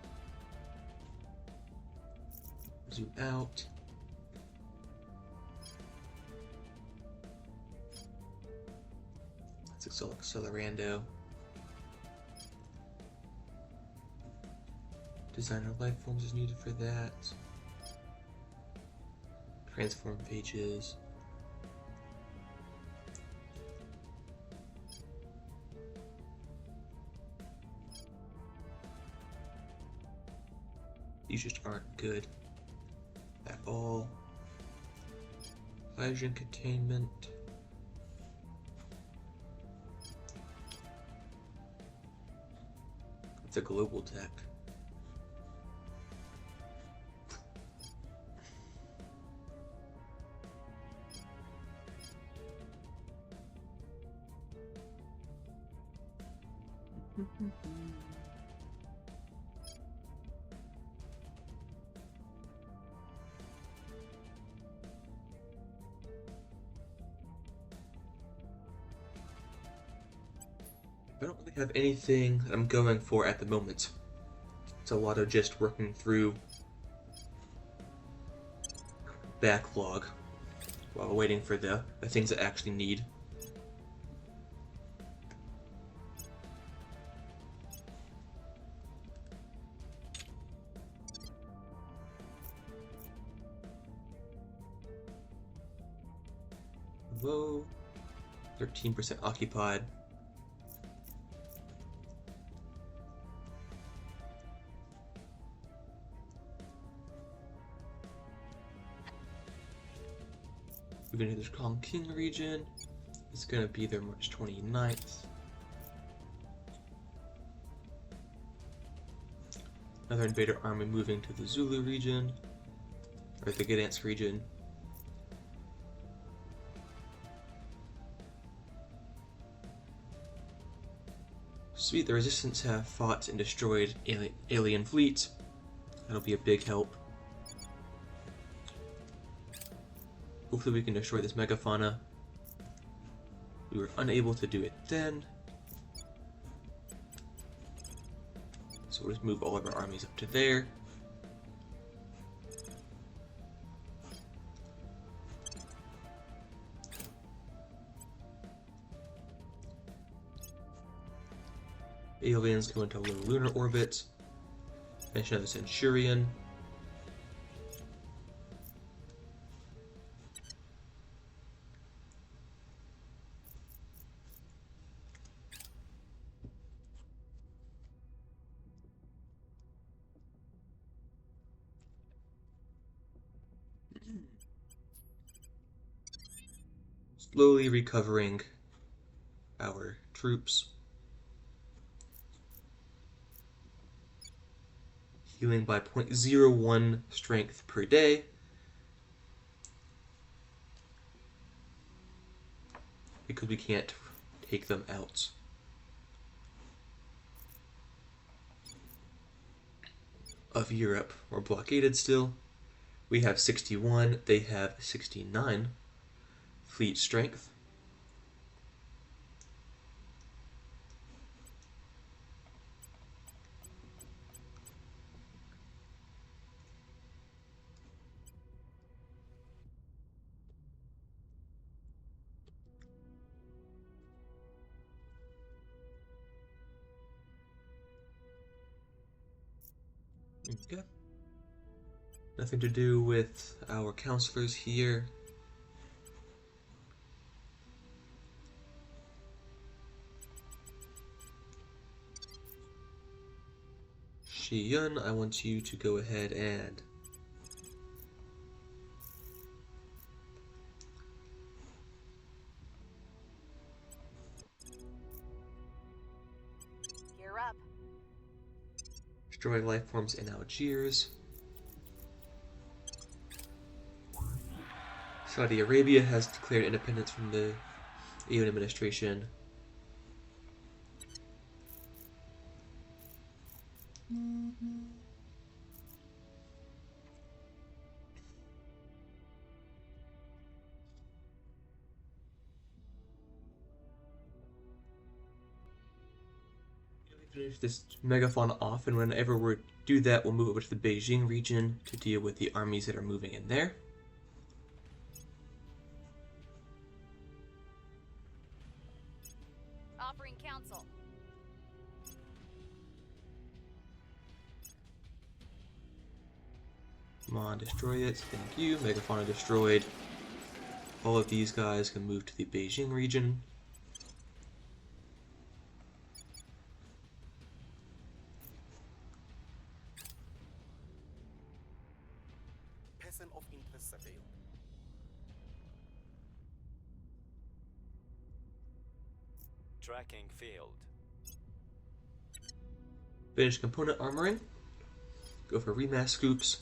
Speaker 1: Zoom out. Let's accelerando. Designer life forms is needed for that. Transform pages. These just aren't good at all. Hydrogen containment. It's a global tech. I don't really have anything that I'm going for at the moment. It's a lot of just working through backlog while waiting for the things I actually need. Whoa, 13% occupied. We're going to the Kong King region. It's going to be there March 29th. Another invader army moving to the Zulu region, or the Gdansk region. Sweet, the Resistance have fought and destroyed alien fleet. That'll be a big help. Hopefully we can destroy this megafauna. We were unable to do it then. So we'll just move all of our armies up to there. Aliens go into low lunar orbit. Finish another Centurion. Slowly recovering our troops. Healing by 0.01 strength per day. Because we can't take them out. Of Europe. We're blockaded still. We have 61, they have 69 fleet strength. Okay. Nothing to do with our counselors here. Shiyun, I want you to go ahead and
Speaker 5: Gear up.
Speaker 1: destroy life forms in Algiers. Saudi Arabia has declared independence from the alien administration. Finish this megafauna off, and whenever we do that, we'll move over to the Beijing region to deal with the armies that are moving in there.
Speaker 3: Offering counsel.
Speaker 1: Come on, destroy it. Thank you. Megafauna destroyed. All of these guys can move to the Beijing region.
Speaker 2: Person of interest available. Tracking failed.
Speaker 1: Finish component armoring. Go for remass scoops.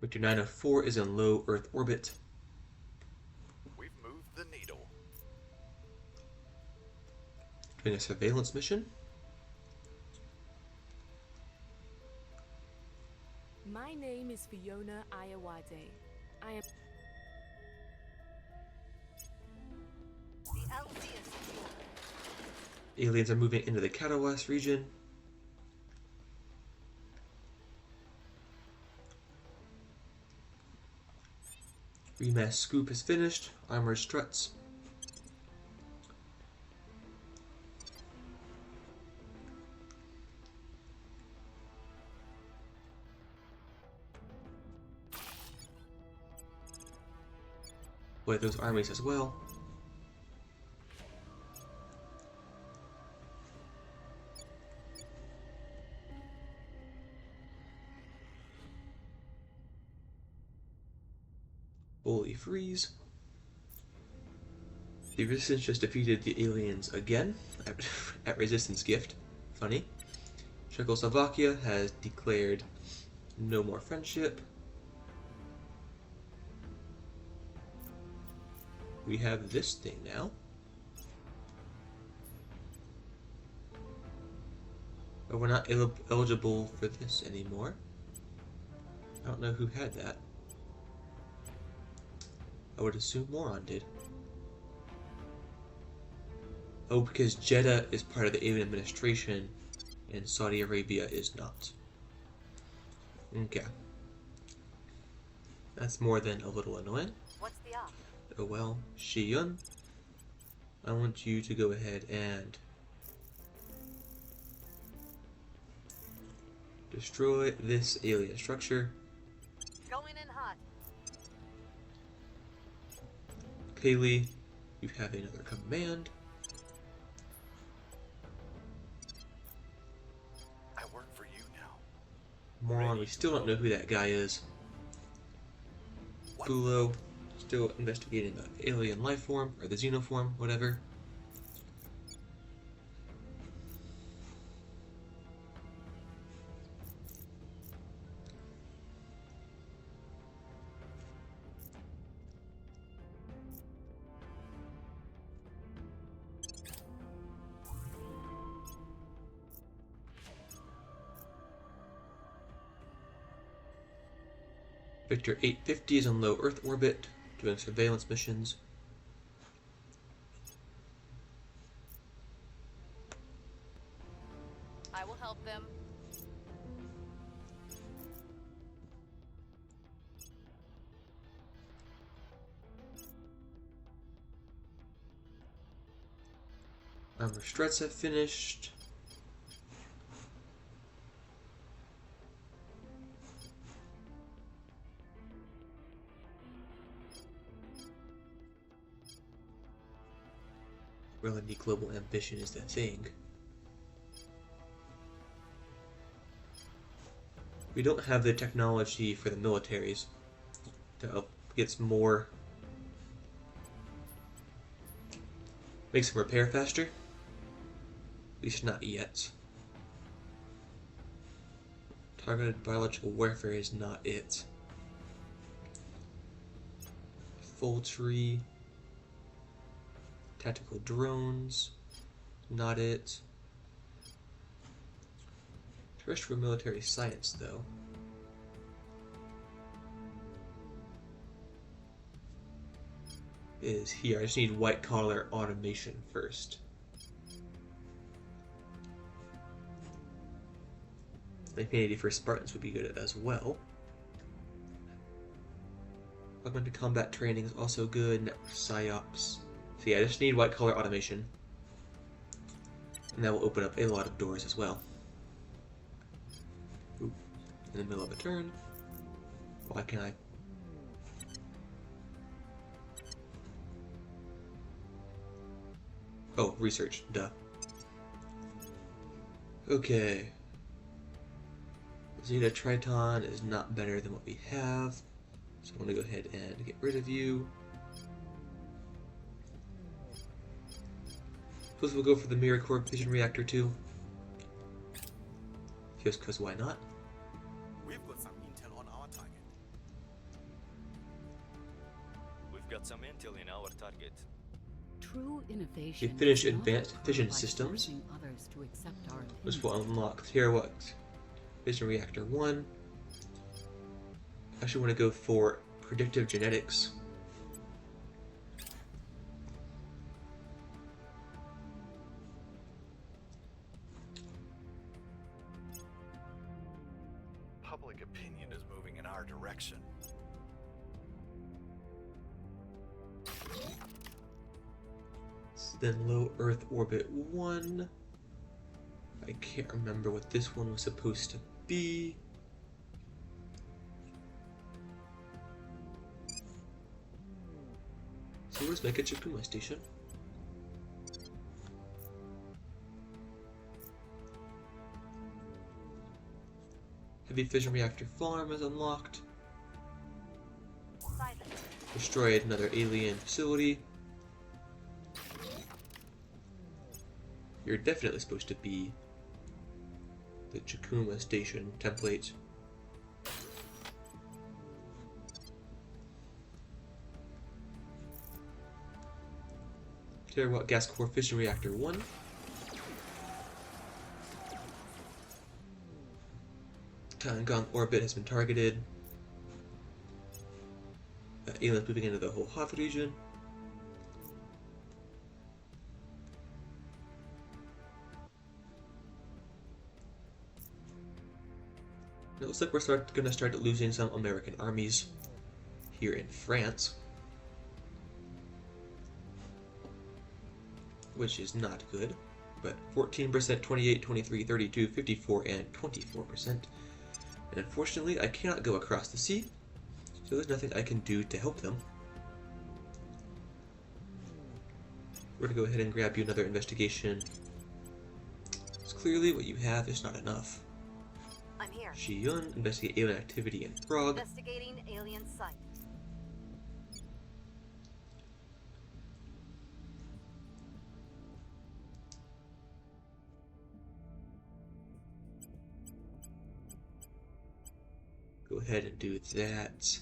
Speaker 1: Victor 904 is in low Earth orbit.
Speaker 4: We've moved the needle.
Speaker 1: Doing a surveillance mission.
Speaker 6: My name is Fiona Ayawade. I am.
Speaker 5: The LZ is secure.
Speaker 1: Aliens are moving into the Katawas region. Remass scoop is finished. Armored struts. Play those armies as well. Holy freeze. The Resistance just defeated the aliens again at Resistance Gift. Funny. Czechoslovakia has declared no more friendship. We have this thing now. But we're not eligible for this anymore. I don't know who had that. I would assume Moron did. Oh, because Jeddah is part of the alien administration and Saudi Arabia is not. Okay. That's more than a little annoying.
Speaker 5: What's the op?
Speaker 1: Oh well, Shiyun, I want you to go ahead and destroy this alien structure.
Speaker 5: Going in hot.
Speaker 1: Kaylee, you have another command.
Speaker 4: I work for you now.
Speaker 1: Moron, we still don't know who that guy is. Bulo, still investigating the alien life form, or the xenoform, whatever. Victor 850 is on low Earth orbit, doing surveillance missions.
Speaker 3: I will help them.
Speaker 1: Armor struts have finished. Really, global ambition is the thing. We don't have the technology for the militaries that gets more, makes them repair faster. At least not yet. Targeted biological warfare is not it. Full tree. Tactical drones, not it. Terrestrial military science, though. Is here. I just need white collar automation first. 1980 for Spartans would be good as well. Augmented combat training is also good. Network psyops. So yeah, I just need white collar automation. And that will open up a lot of doors as well. Ooh, in the middle of a turn. Why can't I? Oh, research. Duh. Okay. Zeta Triton is not better than what we have. So I'm going to go ahead and get rid of you. Suppose we'll go for the Mirror Core Fission Reactor too. Just because why not?
Speaker 2: We've got some intel on our target.
Speaker 7: We've got some intel in our target.
Speaker 8: True innovation.
Speaker 1: We finished
Speaker 8: does not
Speaker 1: advanced
Speaker 8: occur
Speaker 1: fission
Speaker 8: by
Speaker 1: systems.
Speaker 8: forcing others to accept our
Speaker 1: This will
Speaker 8: opinions.
Speaker 1: unlock Terra Fission Reactor 1. I actually want to go for predictive genetics.
Speaker 4: Public opinion is moving in our direction.
Speaker 1: Then low Earth orbit 1. I can't remember what this one was supposed to be. So let's make a Chikuma station. Heavy fission reactor farm is unlocked.
Speaker 5: Silent.
Speaker 1: Destroyed another alien facility. You're definitely supposed to be the Chikuma station template. Terawatt gas core fission reactor 1. Tiangong orbit has been targeted. aliens moving into the whole Hoth region. It looks like we're going to start losing some American armies here in France, which is not good. But 14%, 28, 23, 32, 54, and 24%. And unfortunately, I cannot go across the sea, so there's nothing I can do to help them. We're going to go ahead and grab you another investigation. Because clearly what you have is not enough.
Speaker 5: I'm here.
Speaker 1: Shiyun, investigate alien activity in Frog.
Speaker 5: Investigating alien site.
Speaker 1: Go ahead and do that.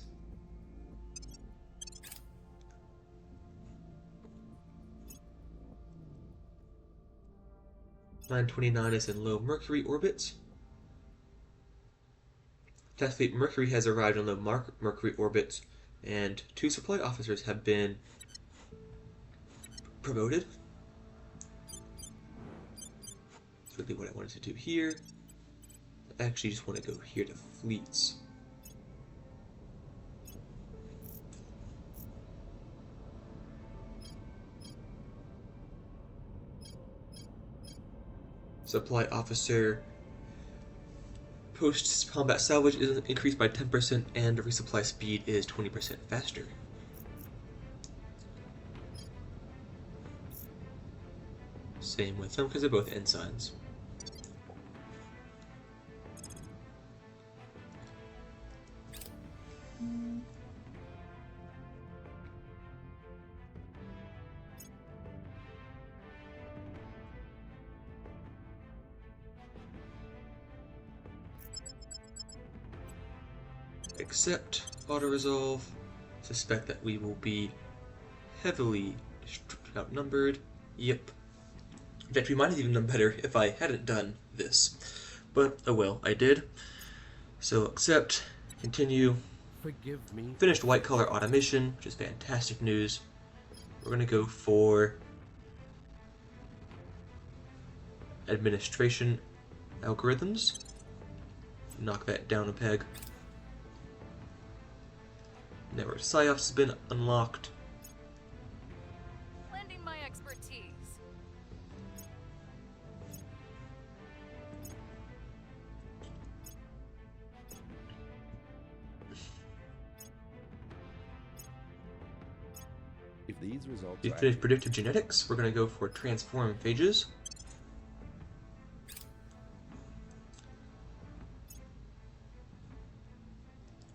Speaker 1: Line 29 is in low Mercury orbit. Task Fleet Mercury has arrived on low Mercury orbit, and 2 supply officers have been promoted. That's really what I wanted to do here. I actually just want to go here to fleets. Supply officer post-combat salvage is increased by 10% and resupply speed is 20% faster. Same with them because they're both ensigns. Accept auto-resolve. Suspect that we will be heavily outnumbered. Yep. In fact, we might have even done better if I hadn't done this. But, oh well, I did. So, accept, continue.
Speaker 9: Forgive me.
Speaker 1: Finished white collar automation, which is fantastic news. We're going to go for administration algorithms. Knock that down a peg. Network PSYOPs has been unlocked.
Speaker 3: Lending my expertise.
Speaker 9: If these results
Speaker 1: You
Speaker 9: are
Speaker 1: finished predictive genetics. We're going to go for transform phages.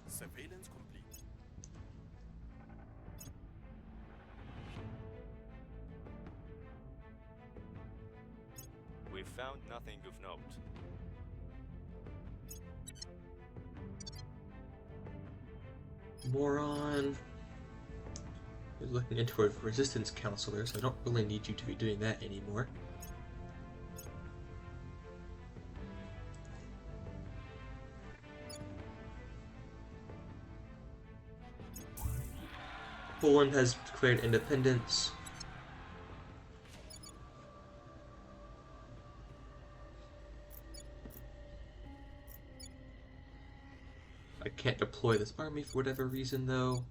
Speaker 2: Surveillance complete.
Speaker 7: We found nothing of note.
Speaker 1: Moron. We're looking into a resistance counselor, so I don't really need you to be doing that anymore. Poland has declared independence. I can't deploy this army for whatever reason, though.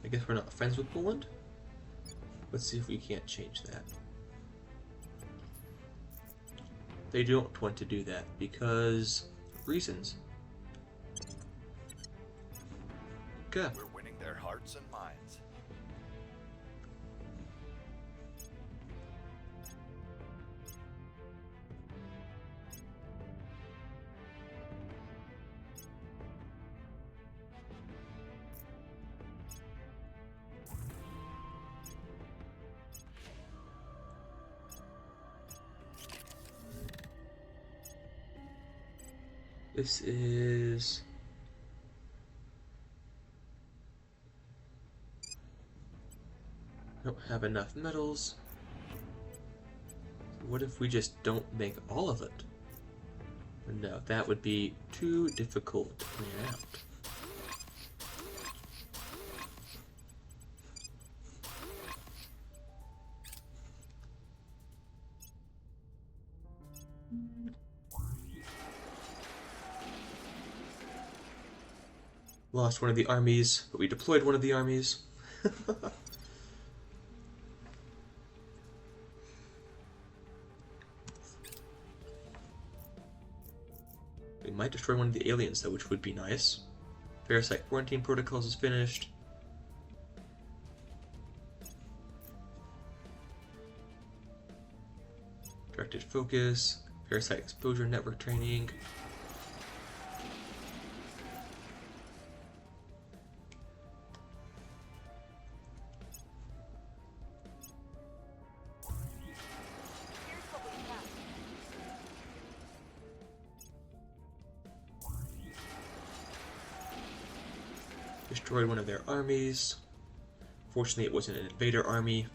Speaker 1: I guess we're not friends with Poland? Let's see if we can't change that. They don't want to do that because reasons. Okay.
Speaker 4: We're winning their hearts and minds.
Speaker 1: This is... I don't have enough metals. What if we just don't make all of it? No, that would be too difficult to plan out. Lost one of the armies, but we deployed one of the armies. We might destroy one of the aliens, though, which would be nice. Parasite quarantine protocols is finished. Directed focus, parasite exposure network training.
Speaker 5: Here's what we found.
Speaker 1: Destroyed one of their armies. Fortunately, it wasn't an invader army.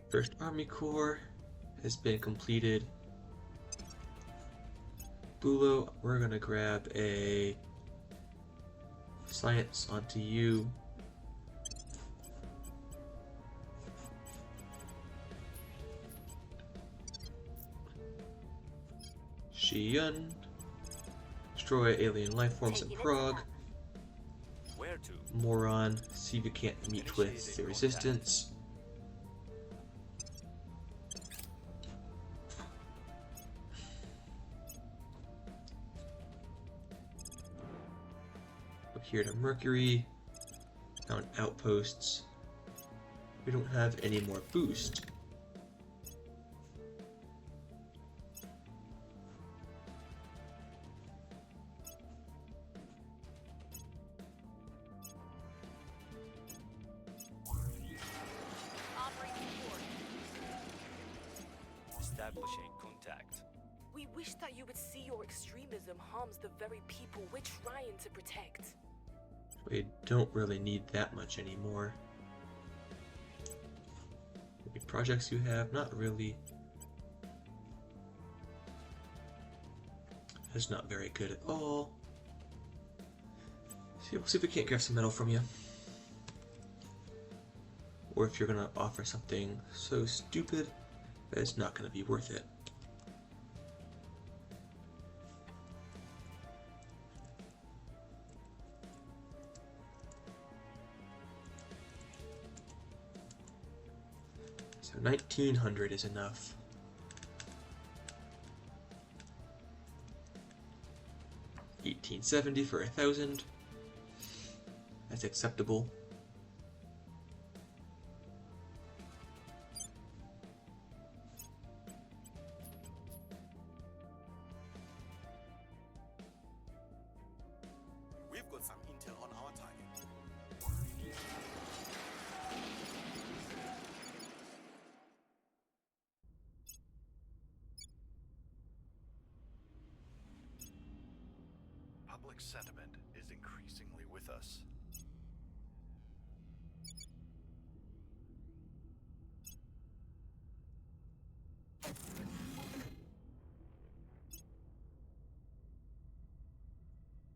Speaker 1: First Army Corps has been completed. Bulo, we're gonna grab a science onto you. Shiyun, destroy alien life forms in
Speaker 5: Taking it
Speaker 1: Prague.
Speaker 5: down.
Speaker 7: Where to?
Speaker 1: Moron, see if you can't meet with the resistance. Up here to Mercury, found outposts. We don't have any more boost.
Speaker 3: Offering support.
Speaker 7: Establishing contact.
Speaker 6: We wish that you would see your extremism harms the very people we're trying to protect.
Speaker 1: We don't really need that much anymore. Maybe projects you have? Not really. That's not very good at all. See, we'll see if we can't grab some metal from you. Or if you're gonna offer something so stupid that it's not gonna be worth it. So 1900 is enough. $1870 for 1,000. That's acceptable.
Speaker 2: We've got some intel on our target.
Speaker 4: Public sentiment is increasingly with us.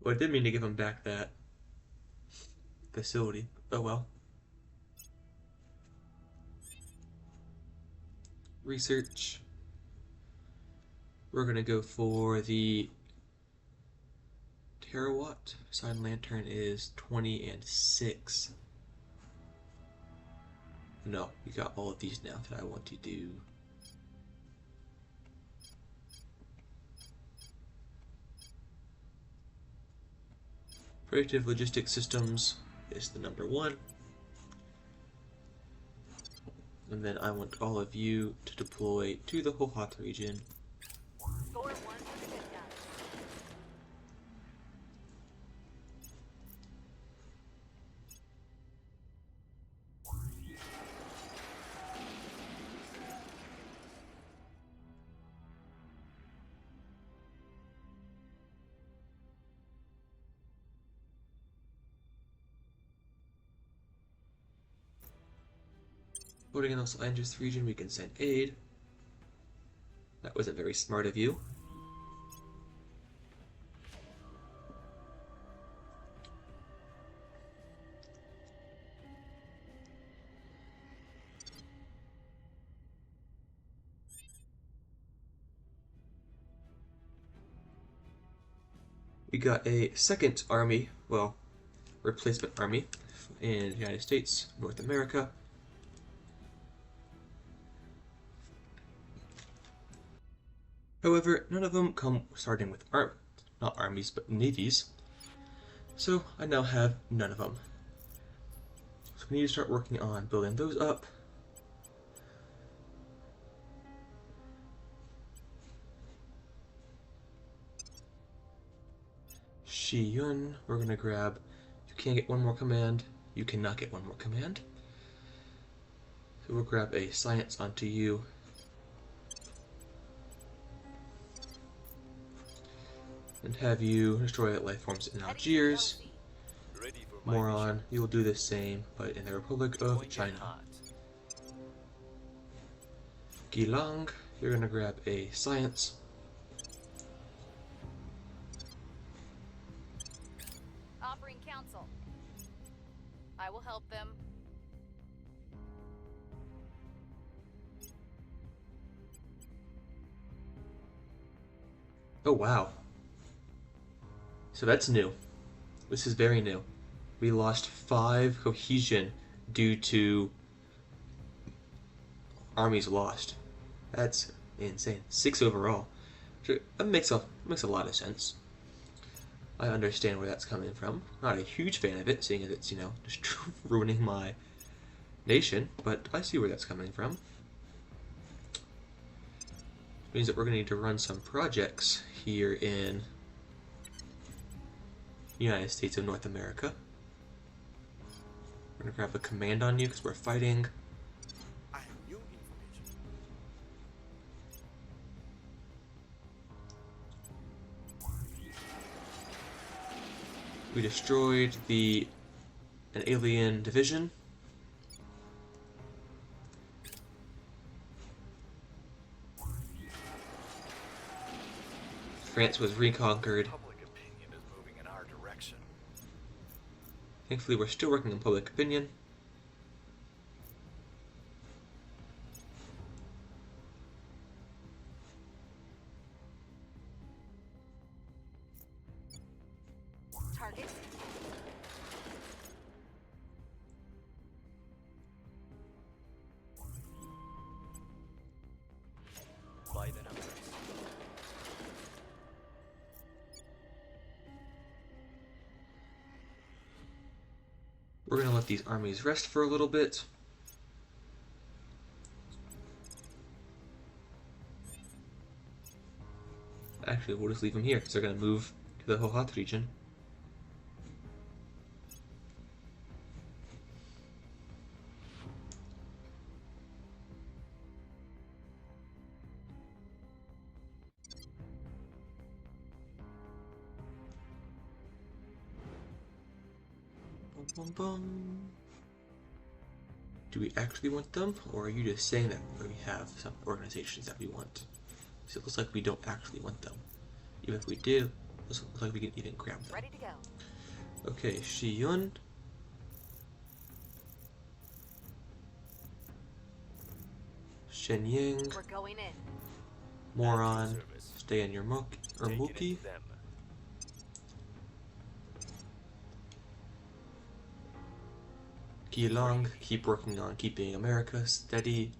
Speaker 1: Well, I did mean to give him back that facility. Oh well. Research. We're gonna go for the terawatt. Sign lantern is 20 and 6. No, we got all of these now that I want to do. Predictive logistics systems is the number 1. And then I want all of you to deploy to the Hohat region.
Speaker 5: Score one for the good guys.
Speaker 1: Voting in the Los Angeles region, we can send aid. That wasn't very smart of you. We got a second army, well, replacement army in the United States, North America. However, none of them come starting with not armies, but navies. So I now have none of them. So we need to start working on building those up. Shi Yun, we're gonna grab. You can get one more command. You cannot get one more command. So we'll grab a science onto you. And have you destroy life forms in Algiers.
Speaker 7: Ready for my
Speaker 1: Moron,
Speaker 7: mission.
Speaker 1: you will do the same, but in the Republic of
Speaker 7: Going
Speaker 1: China.
Speaker 7: hot.
Speaker 1: Gilang, you're gonna grab a science.
Speaker 3: Offering counsel. I will help them.
Speaker 1: Oh wow. So that's new. This is very new. We lost 5 cohesion due to armies lost. That's insane. 6 overall. That makes a lot of sense. I understand where that's coming from. Not a huge fan of it, seeing as it's, just ruining my nation, but I see where that's coming from. Means that we're going to need to run some projects here in the United States of North America. We're going to grab a command on you because we're fighting.
Speaker 2: I have new information.
Speaker 1: We destroyed an alien division. France was reconquered.
Speaker 4: Public opinion is moving in our direction.
Speaker 1: Thankfully, we're still working on public opinion.
Speaker 5: Target.
Speaker 7: By the numbers.
Speaker 1: We're going to let these armies rest for a little bit. Actually, we'll just leave them here because they're going to move to the Hohat region. Bum, bum. Do we actually want them, or are you just saying that we have some organizations that we want? So it looks like we don't actually want them. Even if we did, it looks like we can even grab them.
Speaker 5: Ready to go.
Speaker 1: Okay, Shi Yun. Shenyang,
Speaker 5: We're going in.
Speaker 1: Moron,
Speaker 7: Service.
Speaker 1: stay in your
Speaker 7: Taking
Speaker 1: Muki.
Speaker 7: it them.
Speaker 1: Gilang, keep working on keeping America steady.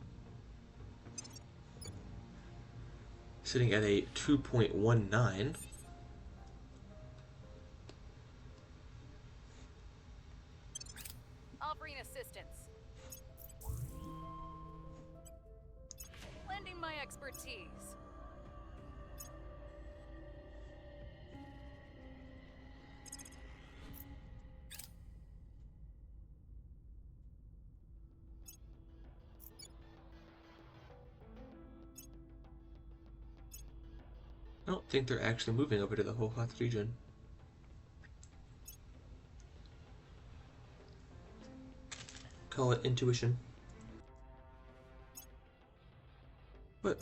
Speaker 1: Sitting at a 2.19.
Speaker 3: Offering assistance. Lending my expertise.
Speaker 1: I don't think they're actually moving over to the Hohat region. Call it intuition. But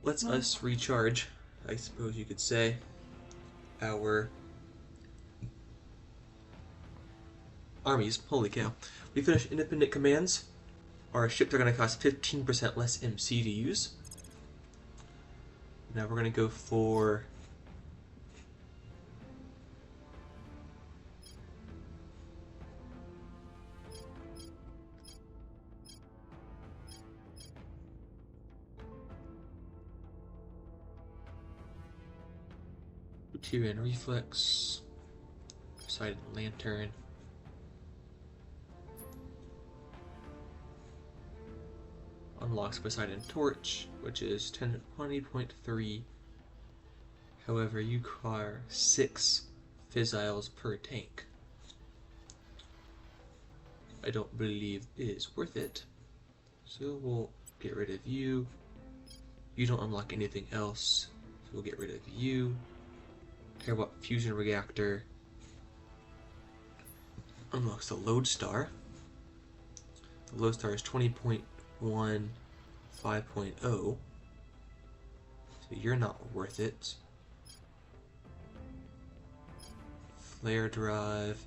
Speaker 1: let's us recharge, I suppose you could say, our armies. Holy cow. We finished independent commands. Our ships are going to cost 15% less MC to use. Now we're going to go for Tyrian Reflex, Poseidon Lantern, unlocks Poseidon Torch, which is 20.3. However, you require 6 fissiles per tank. I don't believe is worth it, so we'll get rid of you. You don't unlock anything else, so we'll get rid of you. Terawatt Fusion Reactor unlocks the Lodestar. The Lodestar is 20.1, 5.0, so you're not worth it. Flare Drive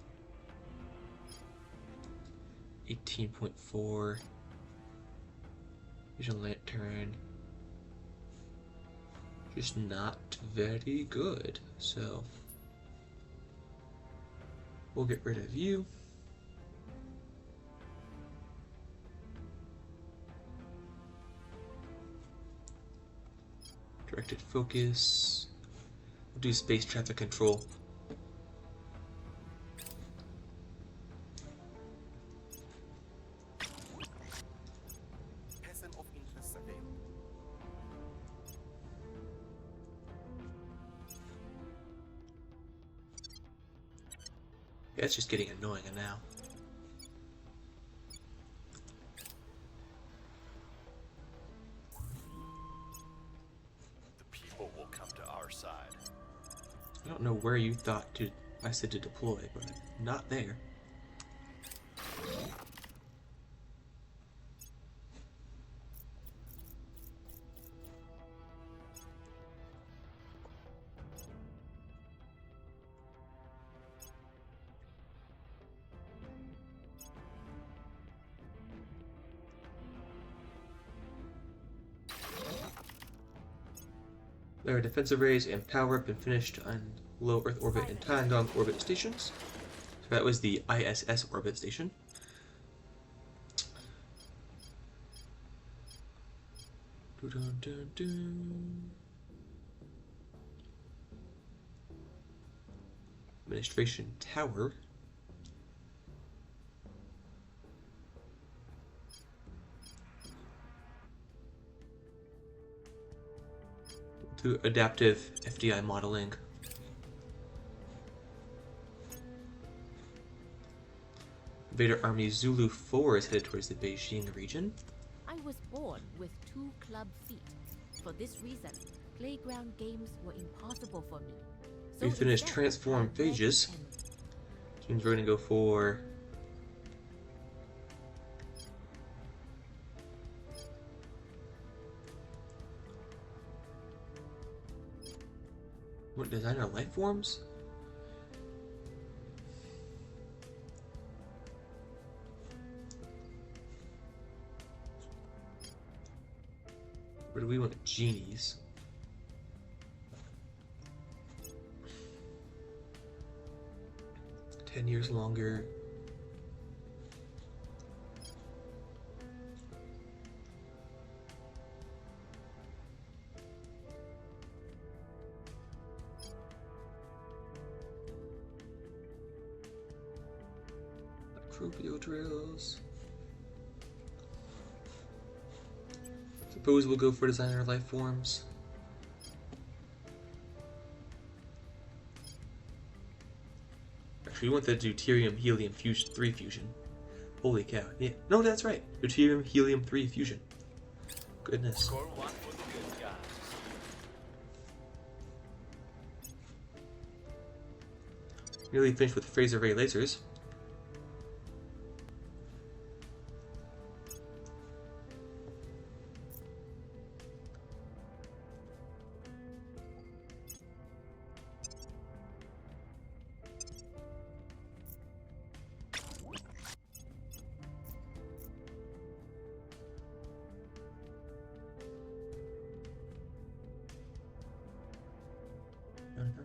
Speaker 1: 18.4, Fusion Lantern, just not very good, so we'll get rid of you. Directed focus. We'll do space traffic control.
Speaker 2: Person of interest available.
Speaker 1: Yeah, it's just getting annoying now.
Speaker 4: The people will come to our side.
Speaker 1: I don't know where you thought I said to deploy, but not there. Their defensive rays and power have been finished on low Earth orbit and Tiangong orbit stations. So that was the ISS orbit station. Dun, dun, dun. Administration Tower. To adaptive FDI modeling. Invader Army Zulu 4 is headed towards the Beijing region.
Speaker 8: I was born with 2 club feet. For this reason, playground games were impossible for me. So
Speaker 1: We finished
Speaker 8: instead,
Speaker 1: transform
Speaker 8: I read
Speaker 1: phages.
Speaker 8: and
Speaker 1: Which means we're gonna go for what, designer life forms? Or do we want genies? "10 years longer." Microbial drills. Suppose we'll go for designer life forms. Actually, we want the deuterium helium 3 fusion. Holy cow! Yeah, no, that's right. Deuterium helium 3 fusion. Goodness.
Speaker 4: Score 1 for the good guys.
Speaker 1: Nearly finished with Fraser Ray lasers.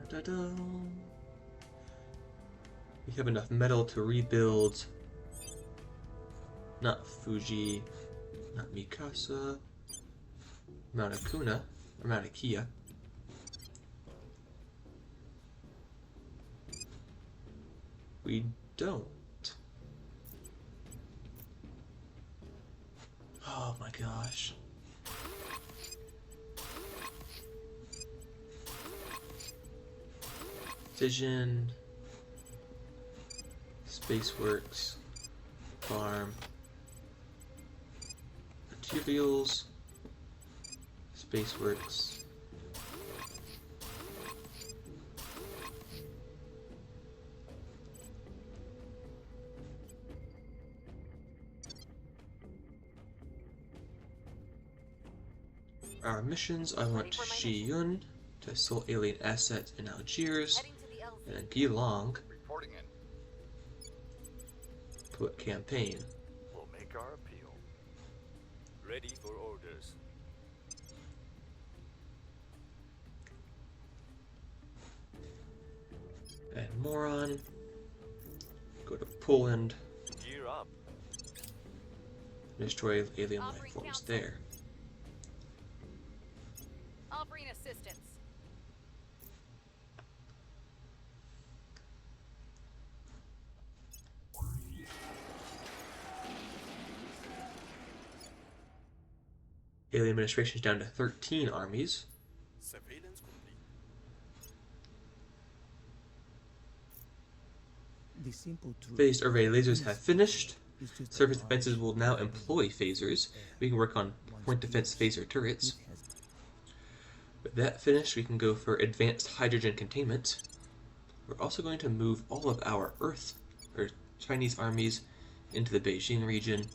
Speaker 1: Da-da. We have enough metal to rebuild. Not Fuji, not Mikasa, Mount Akuna, or Mount Akia. We don't. Oh my gosh. Vision, Spaceworks, Farm, Materials, Spaceworks, our missions, I want Shiyun to sell alien assets in Algiers,
Speaker 3: Heading to the LZ.
Speaker 1: and Geelong
Speaker 4: Reporting in.
Speaker 1: put campaign.
Speaker 4: We'll make our appeal.
Speaker 7: Ready for orders.
Speaker 1: And Moron, go to Poland,
Speaker 7: Gear up.
Speaker 1: destroy alien life
Speaker 3: Offering
Speaker 1: forms
Speaker 3: counsel.
Speaker 1: there.
Speaker 3: Offering assistance.
Speaker 1: Alien administration is down to 13 armies.
Speaker 2: Surveillance complete.
Speaker 10: The simple truth
Speaker 1: Phased array lasers have finished.
Speaker 10: is just
Speaker 1: Surface
Speaker 10: that
Speaker 1: defenses will now employ phasers. We can work on point defense phaser turrets.
Speaker 10: it has
Speaker 1: With that finished, we can go for advanced hydrogen containment. We're also going to move all of our Earth or Chinese armies into the Beijing region.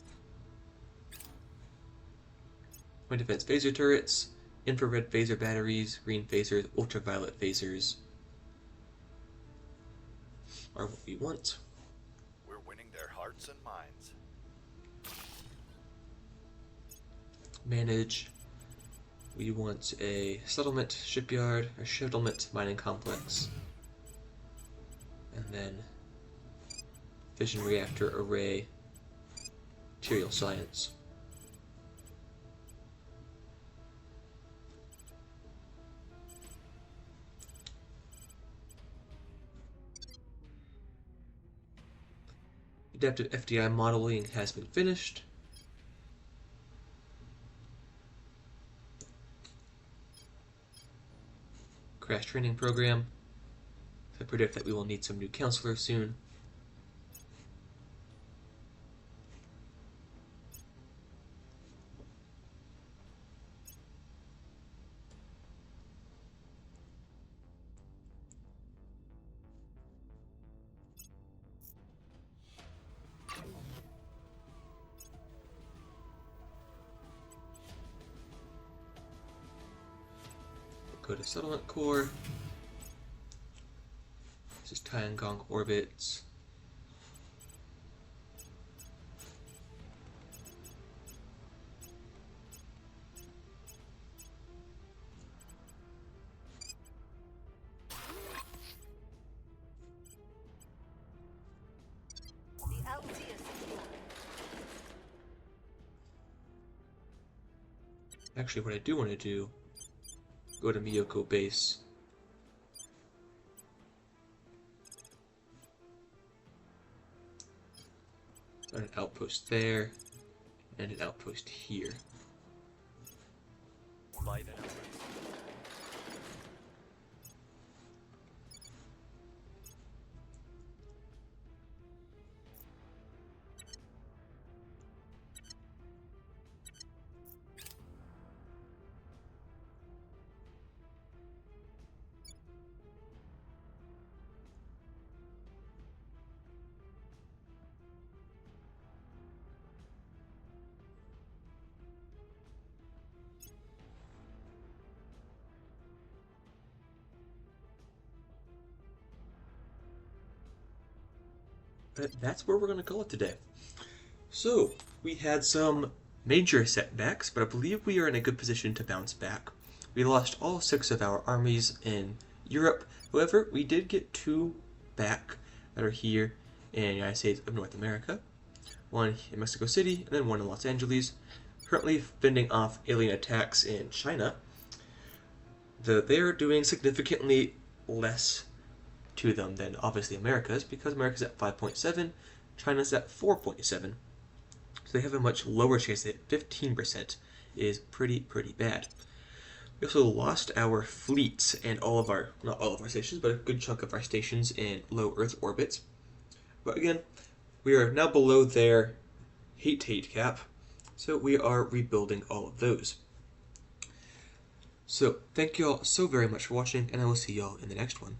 Speaker 1: Point defense phaser turrets, infrared phaser batteries, green phasers, ultraviolet phasers are what we want.
Speaker 4: We're winning their hearts and minds.
Speaker 1: Manage. We want a settlement shipyard, or settlement mining complex, and then fission reactor array, material science. Adaptive FDI modeling has been finished. Crash training program. I predict that we will need some new counselors soon. Go to settlement core. This is Tiangong orbits.
Speaker 5: The LZ is secure.
Speaker 1: Actually, what I do want to do, go to Miyoko base. An outpost there, and an outpost here.
Speaker 7: By the numbers.
Speaker 1: But that's where we're going to call it today. So, we had some major setbacks, but I believe we are in a good position to bounce back. We lost all 6 of our armies in Europe. However, we did get 2 back that are here in the United States of North America. 1 in Mexico City, and then 1 in Los Angeles. Currently fending off alien attacks in China. They're doing significantly less to them than obviously America's, because America's at 5.7, China's at 4.7. So they have a much lower chance. That 15% is pretty bad. We also lost our fleets and all of our, not all of our stations, but a good chunk of our stations in low Earth orbits. But again, we are now below their hate cap, so we are rebuilding all of those. So thank you all so very much for watching, and I will see y'all in the next one.